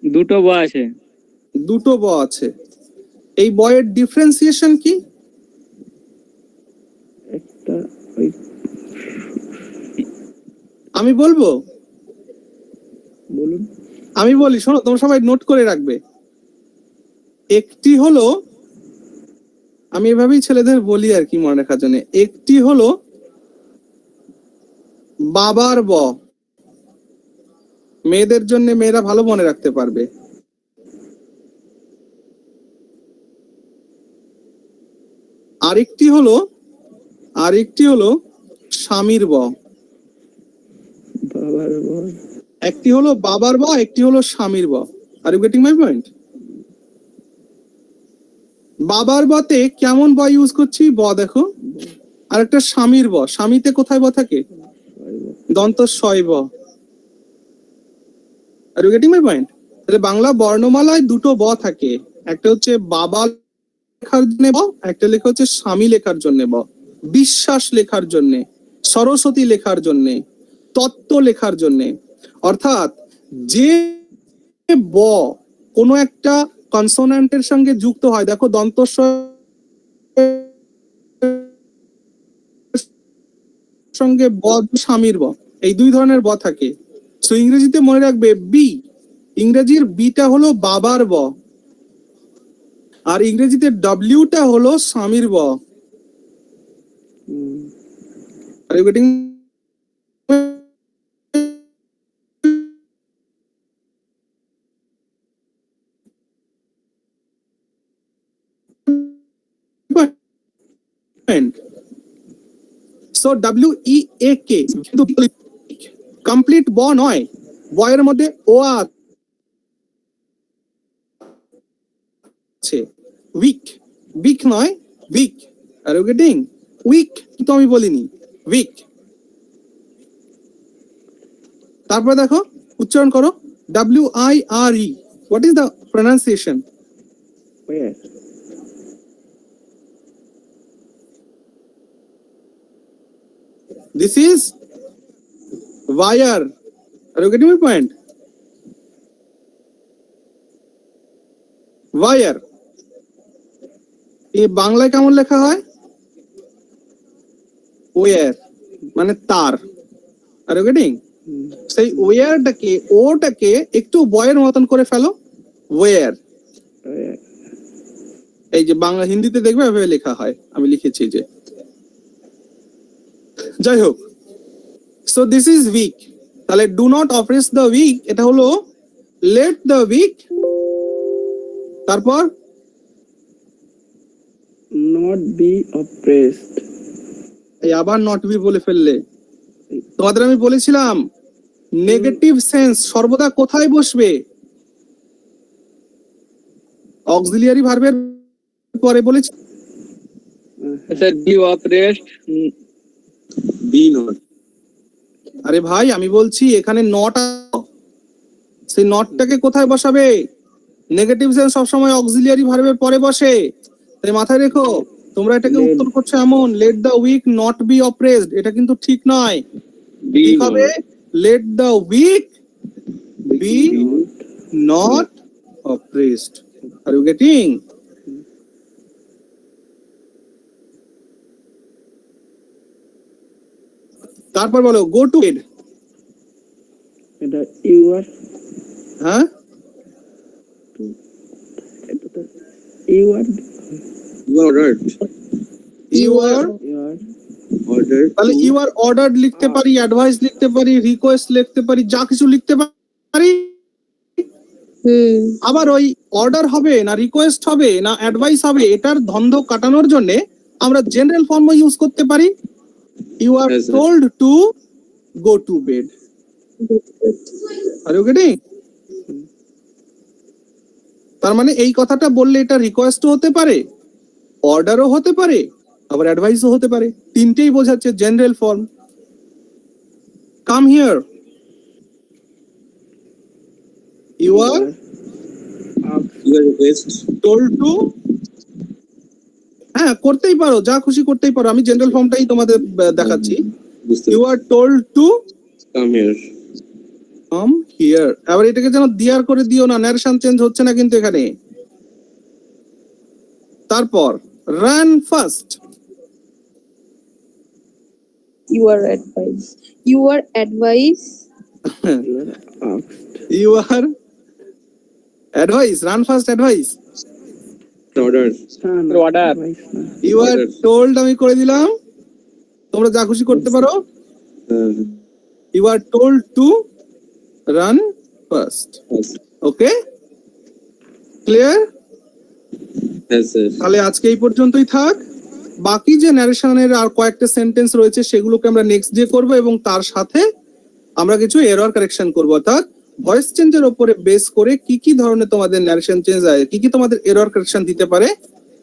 Speaker 3: দুটো ব আছে।
Speaker 1: দুটো ব আছে। এই বয়ের ডিফারেন্সিয়েশন কি?
Speaker 5: একটা ওই
Speaker 1: আমি বলবো,
Speaker 5: বলুন।
Speaker 1: আমি বলি, শোনো, তোমরা সবাই নোট করে রাখবে। একটি হলো, আমি এভাবেই ছেলেদের বলি আর কি মনে রাখার জন্য, একটি হলো বাবার ব, মেয়েদের জন্য মেয়েরা ভালো মনে রাখতে পারবে। আরেকটি হলো আর একটি হলো স্বামীর ব।
Speaker 5: বাবার বল।
Speaker 1: একটি হলো বাবার ব, একটি হলো স্বামীর ব। Are you getting my point? বাবার বতে কেমন ব ইউজ করছি? ব দেখো। আর একটা স্বামীর ব, স্বামীতে কোথায় ব থাকে? দন্ত শয় ব। Are you getting my point? তাহলে বাংলা বর্ণমালায় দুটো ব থাকে, একটা হচ্ছে বাবা লেখার জন্য ব, একটা লেখা হচ্ছে স্বামী লেখার জন্য ব। বিশ্বাস লেখার জন্য, সরস্বতী লেখার জন্য, তত্ত্ব লেখার জন্য। অর্থাৎ যে ব কোনো একটা কনসোনেন্টের সঙ্গে যুক্ত হয়, দেখো দন্ত সঙ্গে ব, স্বামীর ব, এই দুই ধরনের ব থাকে। সো ইংরেজিতে মনে রাখবে বি, ইংরেজির বিটা হলো বাবার ব, আর ইংরেজিতে ডব্লিউটা হলো স্বামীর ব। Are you getting? So W E A K কিন্তু কমপ্লিট ব নয়, বয়ের মধ্যে ও আছে। উইক, উইক নয়, weak. Are you getting? Weak কিন্তু আমি বলিনি, উইক। তারপর দেখো উচ্চারণ করো, WIRE, what is the pronunciation?
Speaker 5: Where?
Speaker 1: This is wire. Are you getting my point? Wire. এই বাংলায় কেমন লেখা হয়? ওয়্যার, মানে তার। Are you getting? সেই ওয়্যারটাকে, ওটাকে একটু বয়ের মতন করে ফেলো, ওয়্যার।
Speaker 5: Where?
Speaker 1: এই যে বাংলা হিন্দিতে দেখবে এভাবে লেখা হয়, আমি লিখেছি যে। যাই হোক, সো দিস ইজ উইক। তাহলে do not oppress the weak, এটা হলো লেট দ্য উইক। তারপর
Speaker 5: Not be oppressed.
Speaker 1: এই আবার নট বি বলে ফেললে। তোমাদের আমি বলেছিলাম নেগেটিভ সেন্স সর্বদা কোথায় বসবে? অক্সিলিয়ারি ভার্বের পরে বলেছি।
Speaker 3: Sir be oppressed,
Speaker 6: Be not.
Speaker 1: আরে ভাই আমি বলছি এখানে নট, সেই নটটাকে কোথায় বসাবে? নেগেটিভ সেন্স সবসময় অক্সিলিয়ারি ভার্বের পরে বসে, তাই মাথায় রেখো। তোমরা এটাকে উত্তর করছো এমন, let the weak not be oppressed, এটা কিন্তু ঠিক নয়।
Speaker 6: Be
Speaker 1: ঠিক হবে
Speaker 6: not.
Speaker 1: Let the weak be not oppressed. Are you getting? তারপর বলো গো টু বেড।
Speaker 5: এটা you are,
Speaker 1: হ্যাঁ,
Speaker 5: এটা তো you are,
Speaker 6: You are ordered.
Speaker 1: You are,
Speaker 5: you are,
Speaker 6: Ordered.
Speaker 1: তাহলে ইউ আর অর্ডার্ড লিখতে পারি, অ্যাডভাইস লিখতে পারি, রিকোয়েস্ট লিখতে পারি, যা কিছু লিখতে পারি। আবার ওই অর্ডার হবে না রিকোয়েস্ট হবে না অ্যাডভাইস হবে, এটার ধন্ধ কাটানোর জন্য আমরা জেনারেল ফর্ম ইউজ করতে পারি। You are
Speaker 6: Yes, sir.
Speaker 1: Told to go to bed. Are you getting? তার মানে এই কথাটা বললে এটা রিকোয়েস্টও হতে পারে, অর্ডারও হতে পারে, আবার অ্যাডভাইসও হতে পারে। তিনটেই বোঝাচ্ছে general form. Come here, you are
Speaker 6: You are request.
Speaker 1: Told to, হ্যাঁ করতেই পারো, যা খুশি করতেই পারো, আমি জেনারেল ফর্মটাই তোমাদের দেখাচ্ছি।
Speaker 6: বুঝতে
Speaker 1: you are told to
Speaker 6: Come here.
Speaker 1: Come here. আবার এটাকে যেন দিয়ার করে দিও না, ন্যারেশন চেঞ্জ হচ্ছে না কিন্তু এখানে। তারপর run first,
Speaker 2: You are advised. You are advised.
Speaker 5: you are asked.
Speaker 1: You are advice, run first advice.
Speaker 6: Ordered.
Speaker 5: না, না,
Speaker 3: Order.
Speaker 5: advice না।
Speaker 1: ইউ আর টোল্ড আমি করে দিলাম, তোমরা যা খুশি করতে পারো। You are told to run first.
Speaker 6: Yes.
Speaker 1: Okay, clear?
Speaker 6: Yes, sir.
Speaker 1: তাহলে আজকে এই পর্যন্তই থাক। বাকি যে ন্যারেশনের আর কয়েকটা সেন্টেন্স রয়েছে সেগুলোকে আমরা নেক্সট ডে করব এবং তার সাথে আমরা কিছু এরর কারেকশন করব, অর্থাৎ ভয়েস চেঞ্জের উপরে বেস করে কি কি ধরনের তোমাদের ন্যারেশন চেঞ্জ হয়, কি কি তোমাদের এরর কারেকশন দিতে পারে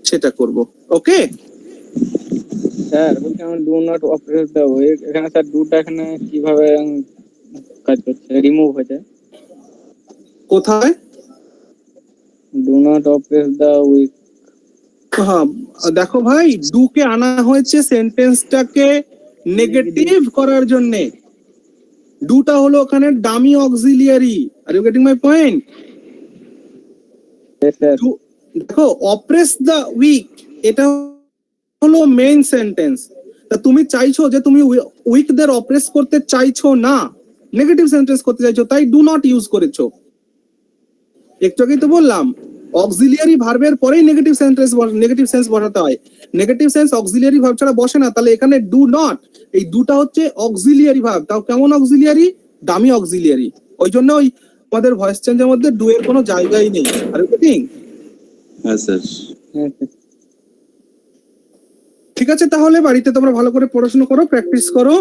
Speaker 1: সেটা করব। ওকে,
Speaker 3: স্যার বলছি আমার do not operate the weak, এখানে স্যার ডুটা এখানে কিভাবে কাজ করছে, রিমুভ হয়েছে?
Speaker 1: কোথায়?
Speaker 3: Do not operate the weak.
Speaker 1: হ্যাঁ দেখো ভাই, ডু কে আনা হয়েছে সেন্টেন্সটাকে নেগেটিভ করার জন্য। ডুটা হলো ওখানে dummy auxiliary. Are you getting my point?
Speaker 3: Sir
Speaker 1: দেখো অপ্রেস দ্য উইক এটা হলো মেইন সেন্টেন্স। তা তুমি চাইছো যে তুমি উইকদের অপ্রেস করতে চাইছো না, নেগেটিভ সেন্টেন্স করতে চাইছো, তাই ডু নট ইউজ করেছো। একটু আগেই তো বললাম অক্সিলিয়ারি ভার্বের পরেই নেগেটিভ সেন্স বসাতে হয়। নেগেটিভ সেন্স অক্সিলিয়ারি ভার্ব ছাড়া বসে না। তাহলে এখানে ডু নট, এই দুটা হচ্ছে অক্সিলিয়ারি ভার্ব। তাও কেমন অক্সিলিয়ারি? Dummy auxiliary. ওই জন্য ওই আমাদের ভয়েস চেঞ্জের মধ্যে ডু এর কোনো জায়গাই নেই। আর ঠিক
Speaker 6: হ্যাঁ স্যার।
Speaker 1: ঠিক আছে, তাহলে বাড়িতে তোমরা ভালো করে পড়াশোনা করো, প্র্যাকটিস করো।